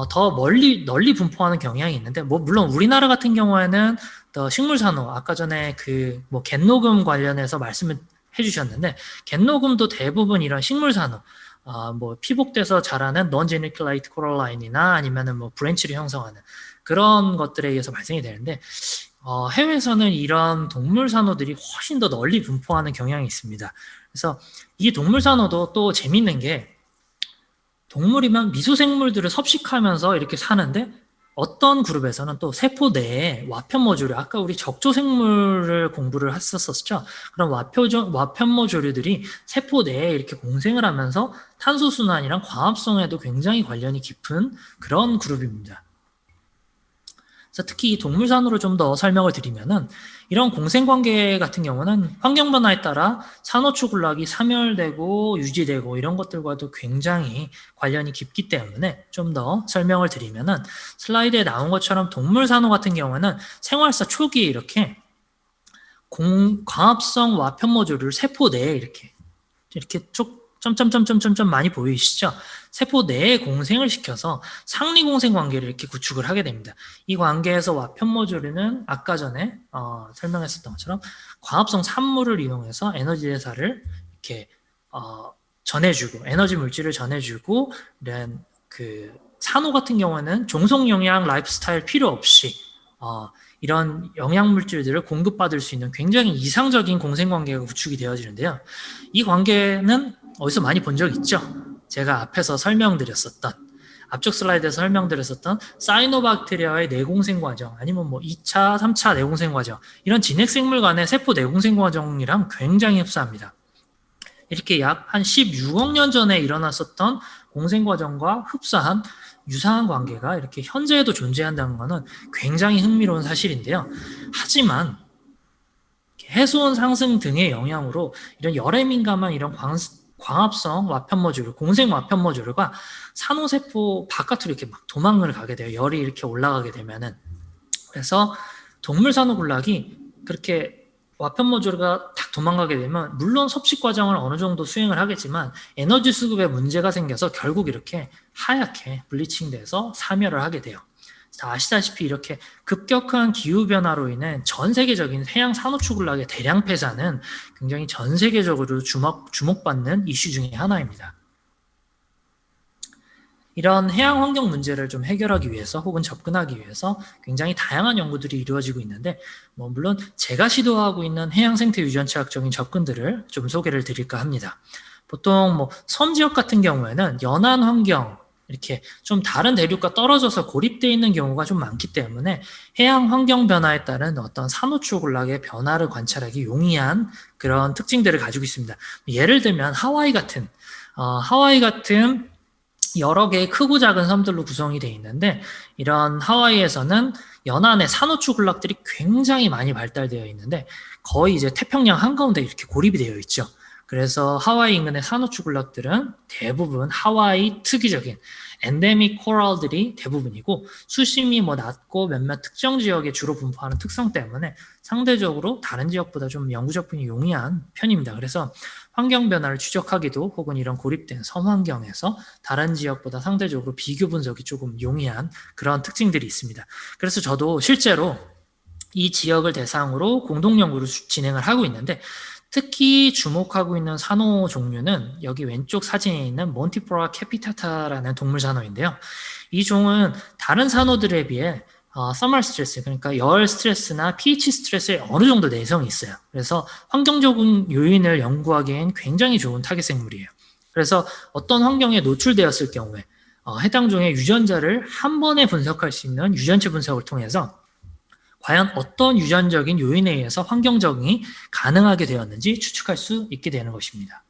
더 널리 분포하는 경향이 있는데 뭐 물론 우리나라 같은 경우에는 더 식물산호 아까 전에 그 뭐 갯녹음 관련해서 말씀을 해주셨는데 갯녹음도 대부분 이런 식물산호 뭐 피복돼서 자라는 넌제니클라이트 코랄라인이나 아니면은 뭐 브랜치를 형성하는 그런 것들에 의해서 발생이 되는데 해외에서는 이런 동물 산호들이 훨씬 더 널리 분포하는 경향이 있습니다. 그래서 이 동물 산호도 또 재밌는 게 동물이면 미소생물들을 섭식하면서 이렇게 사는데 어떤 그룹에서는 또 세포 내에 와편모조류, 아까 우리 적조생물을 공부를 했었었죠. 그런 와편모조류들이 세포 내에 이렇게 공생을 하면서 탄소순환이랑 광합성에도 굉장히 관련이 깊은 그런 그룹입니다. 그래서 특히 이 동물산으로 좀 더 설명을 드리면은 이런 공생관계 같은 경우는 환경 변화에 따라 산호초 군락이 사멸되고 유지되고 이런 것들과도 굉장히 관련이 깊기 때문에 좀 더 설명을 드리면은 슬라이드에 나온 것처럼 동물산호 같은 경우는 생활사 초기에 이렇게 광합성 와편모조류를 세포 내에 이렇게 쭉 점점점점점점 많이 보이시죠? 세포 내에 공생을 시켜서 상리공생 관계를 이렇게 구축을 하게 됩니다. 이 관계에서 와편모조류는 아까 전에 설명했었던 것처럼 광합성 산물을 이용해서 에너지 대사를 이렇게 전해주고 에너지 물질을 전해주고 이런 그 산호 같은 경우는 종속 영양 라이프 스타일 필요 없이 이런 영양 물질들을 공급받을 수 있는 굉장히 이상적인 공생 관계가 구축이 되어지는데요. 이 관계는 어디서 많이 본 적 있죠? 제가 앞에서 설명드렸었던 앞쪽 슬라이드에서 설명드렸었던 사이노박테리아의 내공생 과정 아니면 뭐 2차, 3차 내공생 과정 이런 진핵생물 간의 세포 내공생 과정이랑 굉장히 흡사합니다. 이렇게 약 한 16억 년 전에 일어났었던 공생 과정과 흡사한 유사한 관계가 이렇게 현재에도 존재한다는 것은 굉장히 흥미로운 사실인데요. 하지만 해수온 상승 등의 영향으로 이런 열에 민감한 이런 광합성 와편모듈, 공생 와편모듈과 산호세포 바깥으로 이렇게 막 도망을 가게 돼요. 열이 이렇게 올라가게 되면은. 그래서 동물산호군락이 그렇게 와편모듈가 딱 도망가게 되면 물론 섭식 과정을 어느 정도 수행을 하겠지만 에너지 수급에 문제가 생겨서 결국 이렇게 하얗게 블리칭돼서 사멸을 하게 돼요. 아시다시피 이렇게 급격한 기후변화로 인해 전 세계적인 해양 산호초군락의 대량 폐사는 굉장히 전 세계적으로 주목받는 이슈 중에 하나입니다. 이런 해양 환경 문제를 좀 해결하기 위해서 혹은 접근하기 위해서 굉장히 다양한 연구들이 이루어지고 있는데 물론 제가 시도하고 있는 해양 생태 유전체학적인 접근들을 좀 소개를 드릴까 합니다. 보통 섬 지역 같은 경우에는 연안 환경 이렇게 좀 다른 대륙과 떨어져서 고립되어 있는 경우가 좀 많기 때문에 해양 환경 변화에 따른 어떤 산호초 군락의 변화를 관찰하기 용이한 그런 특징들을 가지고 있습니다. 예를 들면 하와이 같은 여러 개의 크고 작은 섬들로 구성이 되어 있는데 이런 하와이에서는 연안의 산호초 군락들이 굉장히 많이 발달되어 있는데 거의 이제 태평양 한가운데 이렇게 고립이 되어 있죠. 그래서 하와이 인근의 산호초 군락들은 대부분 하와이 특유적인 엔데믹 코랄들이 대부분이고 수심이 낮고 몇몇 특정 지역에 주로 분포하는 특성 때문에 상대적으로 다른 지역보다 좀 연구 접근이 용이한 편입니다. 그래서 환경 변화를 추적하기도 혹은 이런 고립된 섬 환경에서 다른 지역보다 상대적으로 비교 분석이 조금 용이한 그런 특징들이 있습니다. 그래서 저도 실제로 이 지역을 대상으로 공동 연구를 진행을 하고 있는데 특히 주목하고 있는 산호 종류는 여기 왼쪽 사진에 있는 몬티포라 캐피타타라는 동물 산호인데요. 이 종은 다른 산호들에 비해 서머 스트레스, 그러니까 열 스트레스나 pH 스트레스에 어느 정도 내성이 있어요. 그래서 환경적인 요인을 연구하기엔 굉장히 좋은 타겟 생물이에요. 그래서 어떤 환경에 노출되었을 경우에 해당 종의 유전자를 한 번에 분석할 수 있는 유전체 분석을 통해서 과연 어떤 유전적인 요인에 의해서 환경 적응이 가능하게 되었는지 추측할 수 있게 되는 것입니다.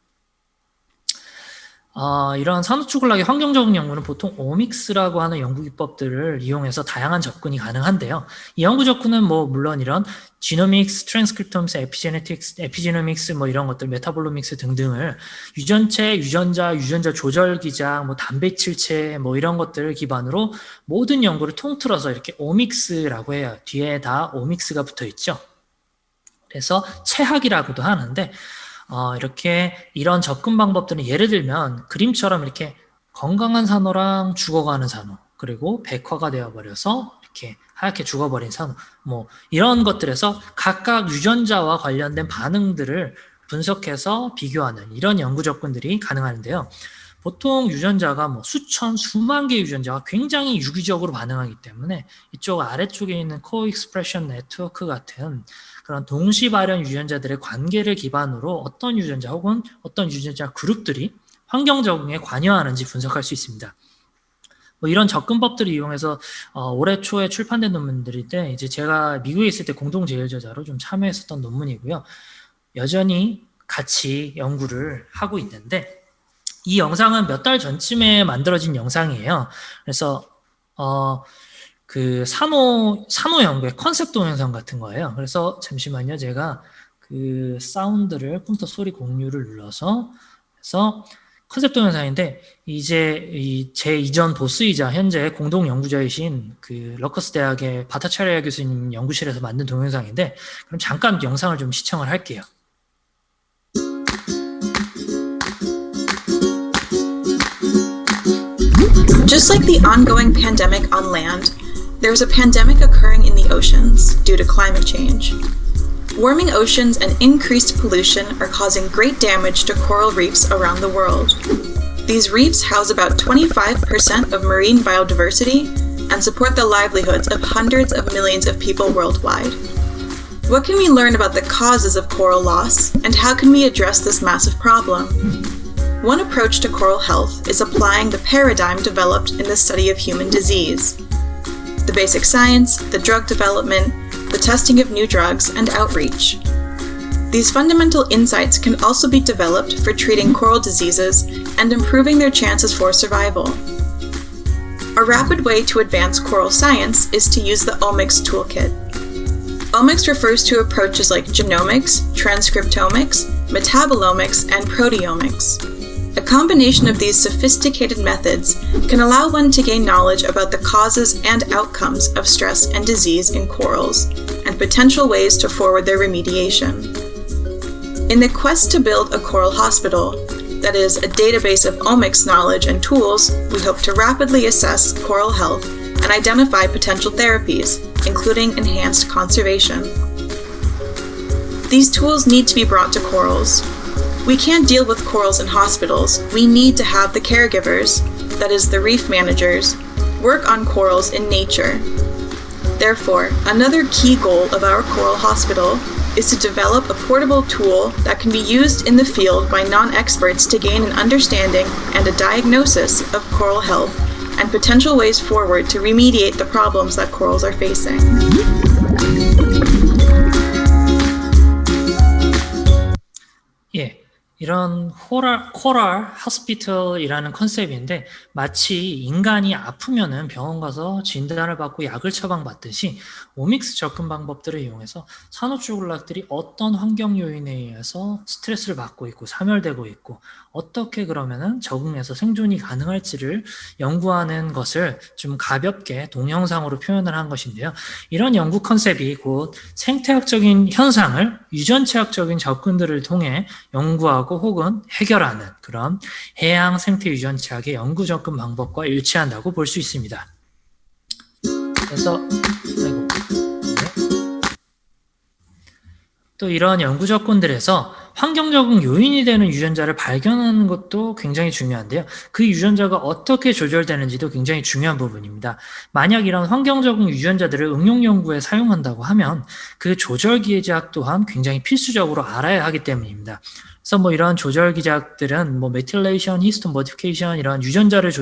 이런 산호초 군락의 환경 적응 연구는 보통 오믹스라고 하는 연구 기법들을 이용해서 다양한 접근이 가능한데요. 이 연구 접근은 물론 이런 지노믹스, 트랜스크립톰스, 에피제네틱스, 에피지노믹스 이런 것들, 메타볼로믹스 등등을 유전자 조절 기장, 단백질체 이런 것들을 기반으로 모든 연구를 통틀어서 이렇게 오믹스라고 해요. 뒤에 다 오믹스가 붙어 있죠. 그래서 체학이라고도 하는데 이렇게 이런 접근 방법들은 예를 들면 그림처럼 이렇게 건강한 산호랑 죽어가는 산호 그리고 백화가 되어버려서 이렇게 하얗게 죽어버린 산호 이런 것들에서 각각 유전자와 관련된 반응들을 분석해서 비교하는 이런 연구 접근들이 가능한데요. 보통 유전자가 수천, 수만 개의 유전자가 굉장히 유기적으로 반응하기 때문에 이쪽 아래쪽에 있는 코익스프레션 네트워크 같은 그런 동시 발현 유전자들의 관계를 기반으로 어떤 유전자 혹은 어떤 유전자 그룹들이 환경 적응에 관여하는지 분석할 수 있습니다. 뭐 이런 접근법들을 이용해서 올해 초에 출판된 논문들인데 이제 제가 미국에 있을 때 공동 제일저자로 좀 참여했었던 논문이고요. 여전히 같이 연구를 하고 있는데 이 영상은 몇 달 전쯤에 만들어진 영상이에요. 그래서 그 산호 연구의 컨셉 동영상 같은 거예요. 그래서 잠시만요. 제가 그 사운드를 컴퓨터 소리 공유를 눌러서 해서 컨셉 동영상인데 이제 제 이전 보스이자 현재 공동 연구자이신 그 러커스 대학의 바타차리아 교수님 연구실에서 만든 동영상인데 그럼 잠깐 영상을 좀 시청을 할게요. Just like the ongoing pandemic on land, there's a pandemic occurring in the oceans due to climate change. Warming oceans and increased pollution are causing great damage to coral reefs around the world. These reefs house about 25% of marine biodiversity and support the livelihoods of hundreds of millions of people worldwide. What can we learn about the causes of coral loss, and how can we address this massive problem? One approach to coral health is applying the paradigm developed in the study of human disease. The basic science, the drug development, the testing of new drugs, and outreach. These fundamental insights can also be developed for treating coral diseases and improving their chances for survival. A rapid way to advance coral science is to use the Omics toolkit. Omics refers to approaches like genomics, transcriptomics, metabolomics, and proteomics. A combination of these sophisticated methods can allow one to gain knowledge about the causes and outcomes of stress and disease in corals, and potential ways to forward their remediation. In the quest to build a coral hospital, that is, a database of omics knowledge and tools, we hope to rapidly assess coral health and identify potential therapies, including enhanced conservation. These tools need to be brought to corals. We can't deal with corals in hospitals. We need to have the caregivers, that is the reef managers, work on corals in nature. Therefore, another key goal of our coral hospital is to develop a portable tool that can be used in the field by non-experts to gain an understanding and a diagnosis of coral health and potential ways forward to remediate the problems that corals are facing. 예. 이런 코랄 하스피털이라는 컨셉인데 마치 인간이 아프면은 병원 가서 진단을 받고 약을 처방받듯이 오믹스 접근 방법들을 이용해서 산호초콜릿들이 어떤 환경 요인에 의해서 스트레스를 받고 있고 사멸되고 있고 어떻게 그러면은 적응해서 생존이 가능할지를 연구하는 것을 좀 가볍게 동영상으로 표현을 한 것인데요. 이런 연구 컨셉이 곧 생태학적인 현상을 유전체학적인 접근들을 통해 연구하고 혹은 해결하는 그런 해양 생태 유전체학의 연구 접근 방법과 일치한다고 볼 수 있습니다. 그래서 또 이런 연구 접근들에서 환경 적응 요인이 되는 유전자를 발견하는 것도 굉장히 중요한데요. 그 유전자가 어떻게 조절되는지도 굉장히 중요한 부분입니다. 만약 이런 환경 적응 유전자들을 응용 연구에 사용한다고 하면 그 조절 기제약 또한 굉장히 필수적으로 알아야 하기 때문입니다. 그래서 뭐 이런 조절 기제약들은 뭐 메틸레이션, 히스톤 모디피케이션 이런 유전자를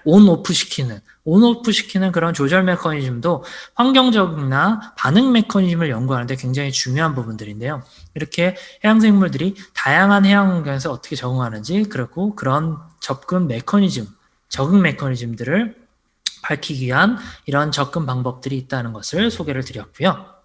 온오프 시키는 그런 조절 메커니즘도 환경 적응이나 반응 메커니즘을 연구하는데 굉장히 중요한 부분들인데요. 이렇게 해양 생물들이 다양한 해양 환경에서 어떻게 적응하는지 그리고 그런 적응 메커니즘들을 밝히기 위한 이런 접근 방법들이 있다는 것을 소개를 드렸고요.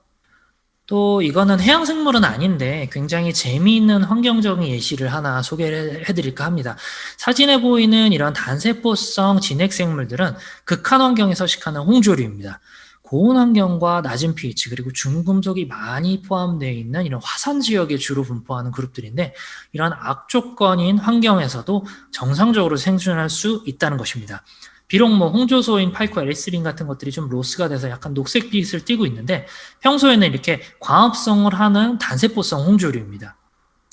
또 이거는 해양 생물은 아닌데 굉장히 재미있는 환경 적응 예시를 하나 소개를 해드릴까 합니다. 사진에 보이는 이런 단세포성 진핵 생물들은 극한 환경에 서식하는 홍조류입니다. 고온 환경과 낮은 pH 그리고 중금속이 많이 포함되어 있는 이런 화산 지역에 주로 분포하는 그룹들인데 이런 악조건인 환경에서도 정상적으로 생존할 수 있다는 것입니다. 비록 뭐 홍조소인 파이코 에리스린 같은 것들이 좀 로스가 돼서 약간 녹색빛을 띠고 있는데 평소에는 이렇게 광합성을 하는 단세포성 홍조류입니다.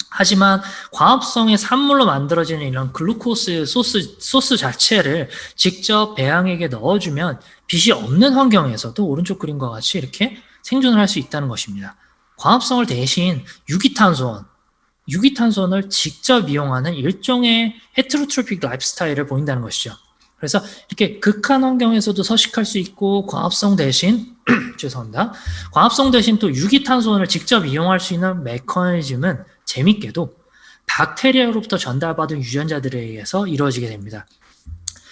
하지만 광합성의 산물로 만들어지는 이런 글루코스 소스 자체를 직접 배양액에 넣어주면 빛이 없는 환경에서도 오른쪽 그림과 같이 이렇게 생존을 할 수 있다는 것입니다. 광합성을 대신 유기탄소원, 유기탄소원을 직접 이용하는 일종의 헤테로트로픽 라이프 스타일을 보인다는 것이죠. 그래서 이렇게 극한 환경에서도 서식할 수 있고 광합성 대신 죄송합니다. 광합성 대신 또 유기탄소원을 직접 이용할 수 있는 메커니즘은 재밌게도 박테리아로부터 전달받은 유전자들에 의해서 이루어지게 됩니다.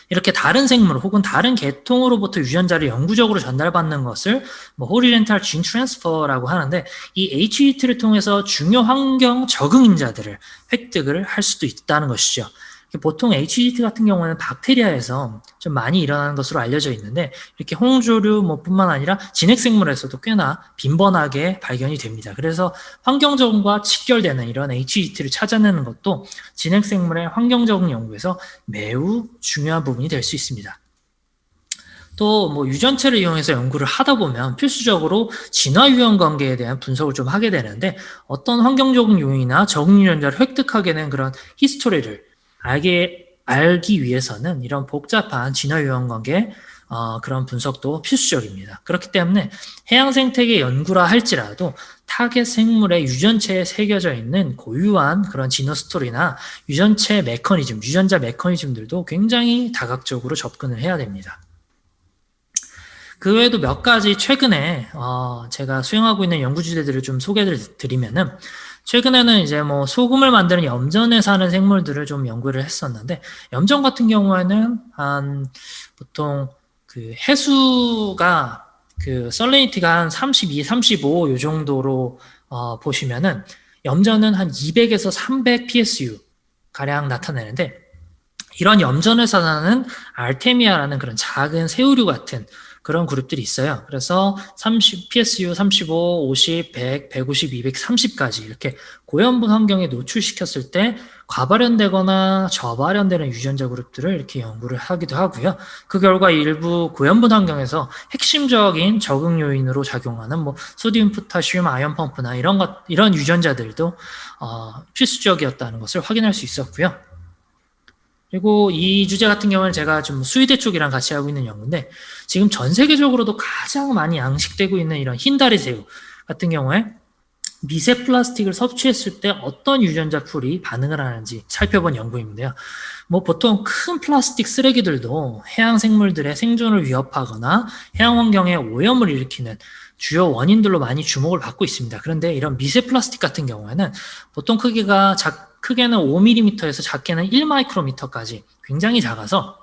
이렇게 다른 생물 혹은 다른 계통으로부터 유전자를 영구적으로 전달받는 것을 호리젠탈 진 트랜스퍼라고 하는데, 이 HET를 통해서 중요 환경 적응 인자들을 획득을 할 수도 있다는 것이죠. 보통 HET 같은 경우는 박테리아에서 좀 많이 일어나는 것으로 알려져 있는데, 이렇게 홍조류 뿐만 아니라 진핵생물에서도 꽤나 빈번하게 발견이 됩니다. 그래서 환경적응과 직결되는 이런 HET를 찾아내는 것도 진핵생물의 환경적응 연구에서 매우 중요한 부분이 될 수 있습니다. 또 유전체를 이용해서 연구를 하다 보면 필수적으로 진화 유형 관계에 대한 분석을 좀 하게 되는데, 어떤 환경적인 요인이나 적응 유전자를 획득하게 된 그런 히스토리를 알기 위해서는 이런 복잡한 진화 유형 관계 그런 분석도 필수적입니다. 그렇기 때문에 해양 생태계 연구라 할지라도 타겟 생물의 유전체에 새겨져 있는 고유한 그런 진화 스토리나 유전체 메커니즘, 유전자 메커니즘들도 굉장히 다각적으로 접근을 해야 됩니다. 그 외에도 몇 가지 최근에 제가 수행하고 있는 연구 주제들을 좀 소개를 드리면은, 최근에는 이제 소금을 만드는 염전에 사는 생물들을 좀 연구를 했었는데, 염전 같은 경우에는 보통 그 해수가 그 썰리니티가 한 32, 35 요 정도로 보시면은 염전은 한 200에서 300 PSU 가량 나타내는데, 이런 염전에서 나는 알테미아라는 그런 작은 새우류 같은 그런 그룹들이 있어요. 그래서 30, PSU 35, 50, 100, 150, 230까지 이렇게 고염분 환경에 노출시켰을 때 과발현되거나 저발현되는 유전자 그룹들을 이렇게 연구를 하기도 하고요. 그 결과 일부 고염분 환경에서 핵심적인 적응 요인으로 작용하는 소디움, 포타슘, 아연 펌프나 이런 유전자들도 필수적이었다는 것을 확인할 수 있었고요. 그리고 이 주제 같은 경우는 제가 좀 수의대 쪽이랑 같이 하고 있는 연구인데, 지금 전 세계적으로도 가장 많이 양식되고 있는 이런 흰다리 새우 같은 경우에 미세 플라스틱을 섭취했을 때 어떤 유전자 풀이 반응을 하는지 살펴본 연구인데요. 보통 큰 플라스틱 쓰레기들도 해양 생물들의 생존을 위협하거나 해양 환경에 오염을 일으키는 주요 원인들로 많이 주목을 받고 있습니다. 그런데 이런 미세 플라스틱 같은 경우에는 보통 크게는 5mm에서 작게는 1마이크로미터까지 굉장히 작아서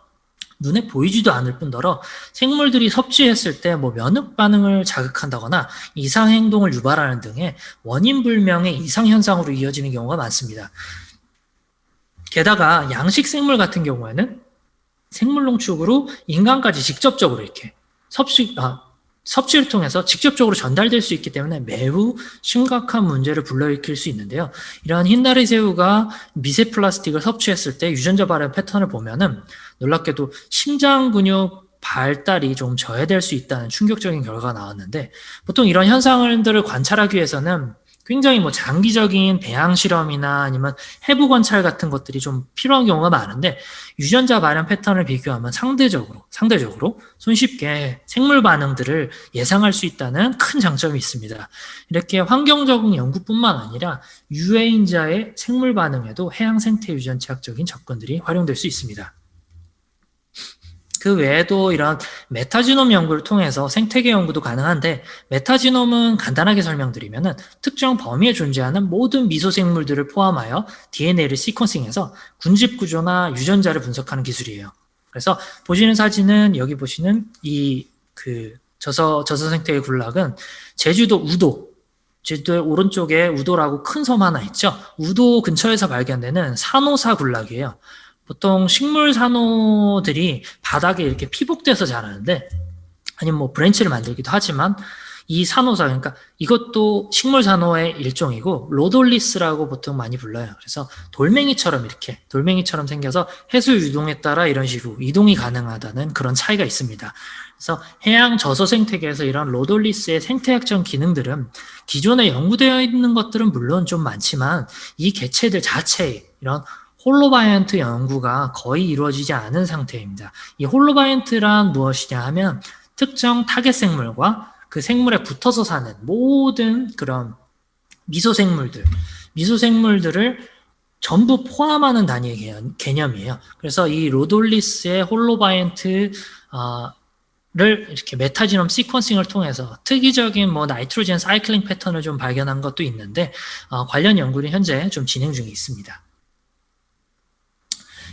눈에 보이지도 않을 뿐더러 생물들이 섭취했을 때 면역 반응을 자극한다거나 이상 행동을 유발하는 등의 원인 불명의 이상 현상으로 이어지는 경우가 많습니다. 게다가 양식 생물 같은 경우에는 생물 농축으로 인간까지 직접적으로 이렇게 섭취를 통해서 직접적으로 전달될 수 있기 때문에 매우 심각한 문제를 불러일으킬 수 있는데요. 이러한 흰다리 새우가 미세 플라스틱을 섭취했을 때 유전자 발현 패턴을 보면은 놀랍게도 심장 근육 발달이 좀 저해될 수 있다는 충격적인 결과가 나왔는데, 보통 이런 현상들을 관찰하기 위해서는 굉장히 장기적인 배양 실험이나 아니면 해부 관찰 같은 것들이 좀 필요한 경우가 많은데, 유전자 발현 패턴을 비교하면 상대적으로 손쉽게 생물 반응들을 예상할 수 있다는 큰 장점이 있습니다. 이렇게 환경적인 연구뿐만 아니라 유해인자의 생물 반응에도 해양 생태 유전체학적인 접근들이 활용될 수 있습니다. 그 외에도 이런 메타지놈 연구를 통해서 생태계 연구도 가능한데, 메타지놈은 간단하게 설명드리면은 특정 범위에 존재하는 모든 미소생물들을 포함하여 DNA를 시퀀싱해서 군집 구조나 유전자를 분석하는 기술이에요. 그래서 보시는 사진은 여기 보시는 저서 생태계 군락은 제주도의 오른쪽에 우도라고 큰 섬 하나 있죠. 우도 근처에서 발견되는 산호사 군락이에요. 보통 식물 산호들이 바닥에 이렇게 피복돼서 자라는데, 아니면 브랜치를 만들기도 하지만, 이 산호사, 그러니까 이것도 식물 산호의 일종이고 로돌리스라고 보통 많이 불러요. 그래서 돌멩이처럼 생겨서 해수 유동에 따라 이런 식으로 이동이 가능하다는 그런 차이가 있습니다. 그래서 해양 저서 생태계에서 이런 로돌리스의 생태학적 기능들은 기존에 연구되어 있는 것들은 물론 좀 많지만, 이 개체들 자체의 이런 홀로바이언트 연구가 거의 이루어지지 않은 상태입니다. 이 홀로바이언트란 무엇이냐 하면, 특정 타겟 생물과 그 생물에 붙어서 사는 모든 그런 미소생물들, 미소생물들을 전부 포함하는 단위의 개념이에요. 그래서 이 로돌리스의 홀로바이언트 를 이렇게 메타지놈 시퀀싱을 통해서 특이적인 뭐 나이트로젠 사이클링 패턴을 좀 발견한 것도 있는데 관련 연구는 현재 좀 진행 중에 있습니다.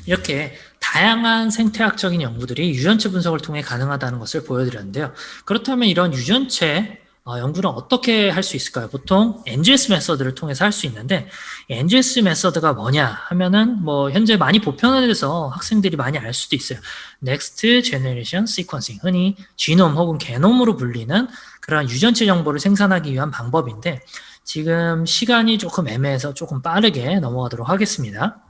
이렇게 다양한 생태학적인 연구들이 유전체 분석을 통해 가능하다는 것을 보여드렸는데요. 그렇다면 이런 유전체 연구는 어떻게 할 수 있을까요? 보통 NGS 메서드를 통해서 할 수 있는데 NGS 메서드가 뭐냐 하면은 뭐 현재 많이 보편화돼서 학생들이 많이 알 수도 있어요. Next Generation Sequencing, 흔히 지놈 혹은 게놈으로 불리는 그런 유전체 정보를 생산하기 위한 방법인데 지금 시간이 조금 애매해서 조금 빠르게 넘어가도록 하겠습니다.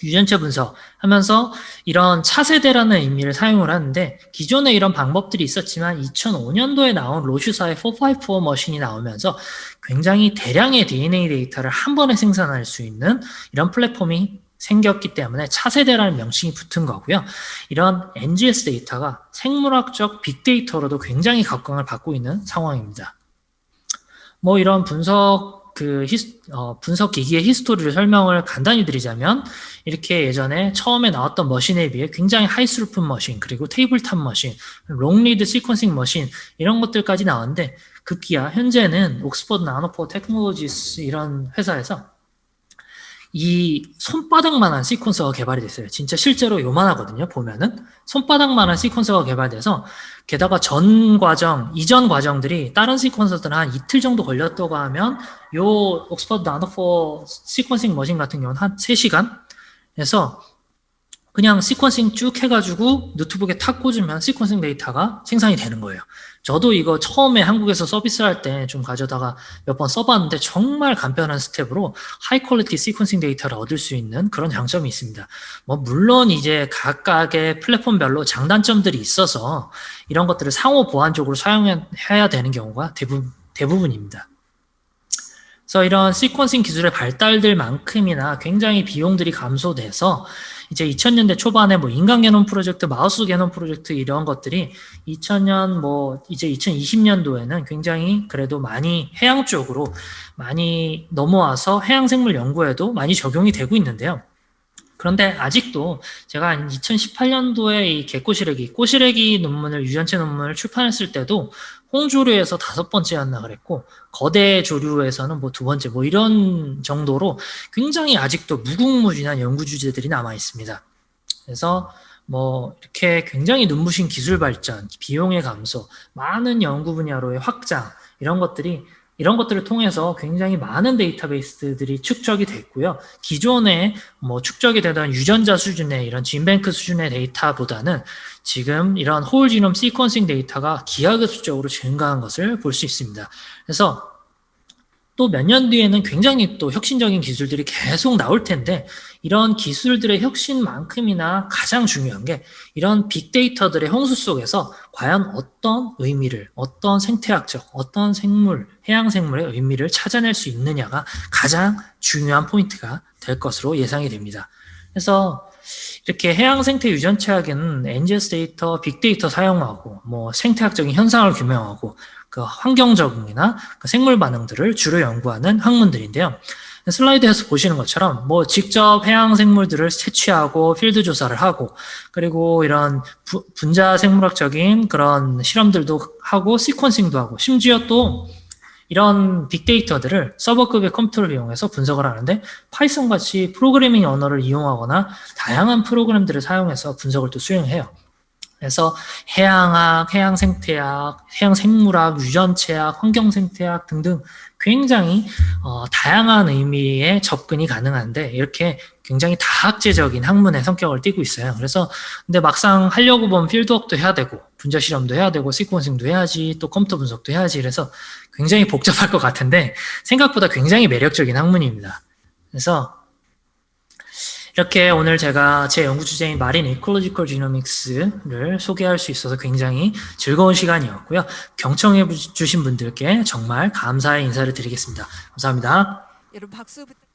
유전체 분석하면서 이런 차세대라는 의미를 사용을 하는데 기존에 이런 방법들이 있었지만 2005년도에 나온 로슈사의 454 머신이 나오면서 굉장히 대량의 DNA 데이터를 한 번에 생산할 수 있는 이런 플랫폼이 생겼기 때문에 차세대라는 명칭이 붙은 거고요. 이런 NGS 데이터가 생물학적 빅데이터로도 굉장히 각광을 받고 있는 상황입니다. 뭐 이런 분석 분석 기기의 히스토리를 설명을 간단히 드리자면 이렇게 예전에 처음에 나왔던 머신에 비해 굉장히 하이스루풋 머신, 그리고 테이블탑 머신, 롱리드 시퀀싱 머신 이런 것들까지 나왔는데 급기야 현재는 옥스퍼드 나노포 테크놀로지스 이런 회사에서 이 손바닥만한 시퀀서가 개발이 됐어요. 진짜 실제로 요만하거든요. 보면은 손바닥만한 시퀀서가 개발돼서 게다가 이전 과정들이 다른 시퀀서들은 한 이틀 정도 걸렸다고 하면 요 옥스퍼드 나노포 시퀀싱 머신 같은 경우는 한 3시간? 그래서 그냥 시퀀싱 쭉 해가지고 노트북에 탁 꽂으면 시퀀싱 데이터가 생산이 되는 거예요. 저도 이거 처음에 한국에서 서비스할 때 좀 가져다가 몇 번 써봤는데 정말 간편한 스텝으로 하이 퀄리티 시퀀싱 데이터를 얻을 수 있는 그런 장점이 있습니다. 뭐 물론 이제 각각의 플랫폼별로 장단점들이 있어서 이런 것들을 상호 보완적으로 사용해야 되는 경우가 대부분입니다. 그래서 이런 시퀀싱 기술의 발달들만큼이나 굉장히 비용들이 감소돼서 이제 2000년대 초반에 뭐 인간 게놈 프로젝트, 마우스 게놈 프로젝트 이런 것들이 2000년 뭐 이제 2020년도에는 굉장히 그래도 많이 해양 쪽으로 많이 넘어와서 해양 생물 연구에도 많이 적용이 되고 있는데요. 그런데 아직도 제가 2018년도에 이 꼬시래기 논문을, 유전체 논문을 출판했을 때도 홍조류에서 5번째였나 그랬고, 거대 조류에서는 뭐 2번째, 뭐 이런 정도로 굉장히 아직도 무궁무진한 연구 주제들이 남아 있습니다. 그래서 뭐 이렇게 굉장히 눈부신 기술 발전, 비용의 감소, 많은 연구 분야로의 확장, 이런 것들을 통해서 굉장히 많은 데이터베이스들이 축적이 됐고요. 기존에 뭐 축적이 되던 유전자 수준의 이런 진뱅크 수준의 데이터보다는 지금 이런 홀 지놈 시퀀싱 데이터가 기하급수적으로 증가한 것을 볼 수 있습니다. 그래서 또 몇 년 뒤에는 굉장히 또 혁신적인 기술들이 계속 나올 텐데 이런 기술들의 혁신만큼이나 가장 중요한 게 이런 빅데이터들의 홍수 속에서 과연 어떤 의미를, 어떤 생태학적, 어떤 생물, 해양생물의 의미를 찾아낼 수 있느냐가 가장 중요한 포인트가 될 것으로 예상이 됩니다. 그래서 이렇게 해양생태 유전체학에는 NGS 데이터, 빅데이터 사용하고 뭐 생태학적인 현상을 규명하고 그 환경 적응이나 그 생물 반응들을 주로 연구하는 학문들인데요. 슬라이드에서 보시는 것처럼 뭐 직접 해양 생물들을 채취하고 필드 조사를 하고 그리고 이런 분자 생물학적인 그런 실험들도 하고 시퀀싱도 하고 심지어 또 이런 빅데이터들을 서버급의 컴퓨터를 이용해서 분석을 하는데 파이썬 같이 프로그래밍 언어를 이용하거나 다양한 프로그램들을 사용해서 분석을 또 수행해요. 그래서 해양학, 해양생태학, 해양생물학, 유전체학, 환경생태학 등등 굉장히 다양한 의미의 접근이 가능한데 이렇게 굉장히 다학제적인 학문의 성격을 띠고 있어요. 그래서 근데 막상 하려고 보면 필드워크도 해야 되고 분자 실험도 해야 되고 시퀀싱도 해야지 또 컴퓨터 분석도 해야지 그래서 굉장히 복잡할 것 같은데 생각보다 굉장히 매력적인 학문입니다. 그래서 이렇게 오늘 제가 제 연구 주제인 마린 이콜로지컬 지노믹스를 소개할 수 있어서 굉장히 즐거운 시간이었고요. 경청해 주신 분들께 정말 감사의 인사를 드리겠습니다. 감사합니다. 여러분 박수 부탁드립니다.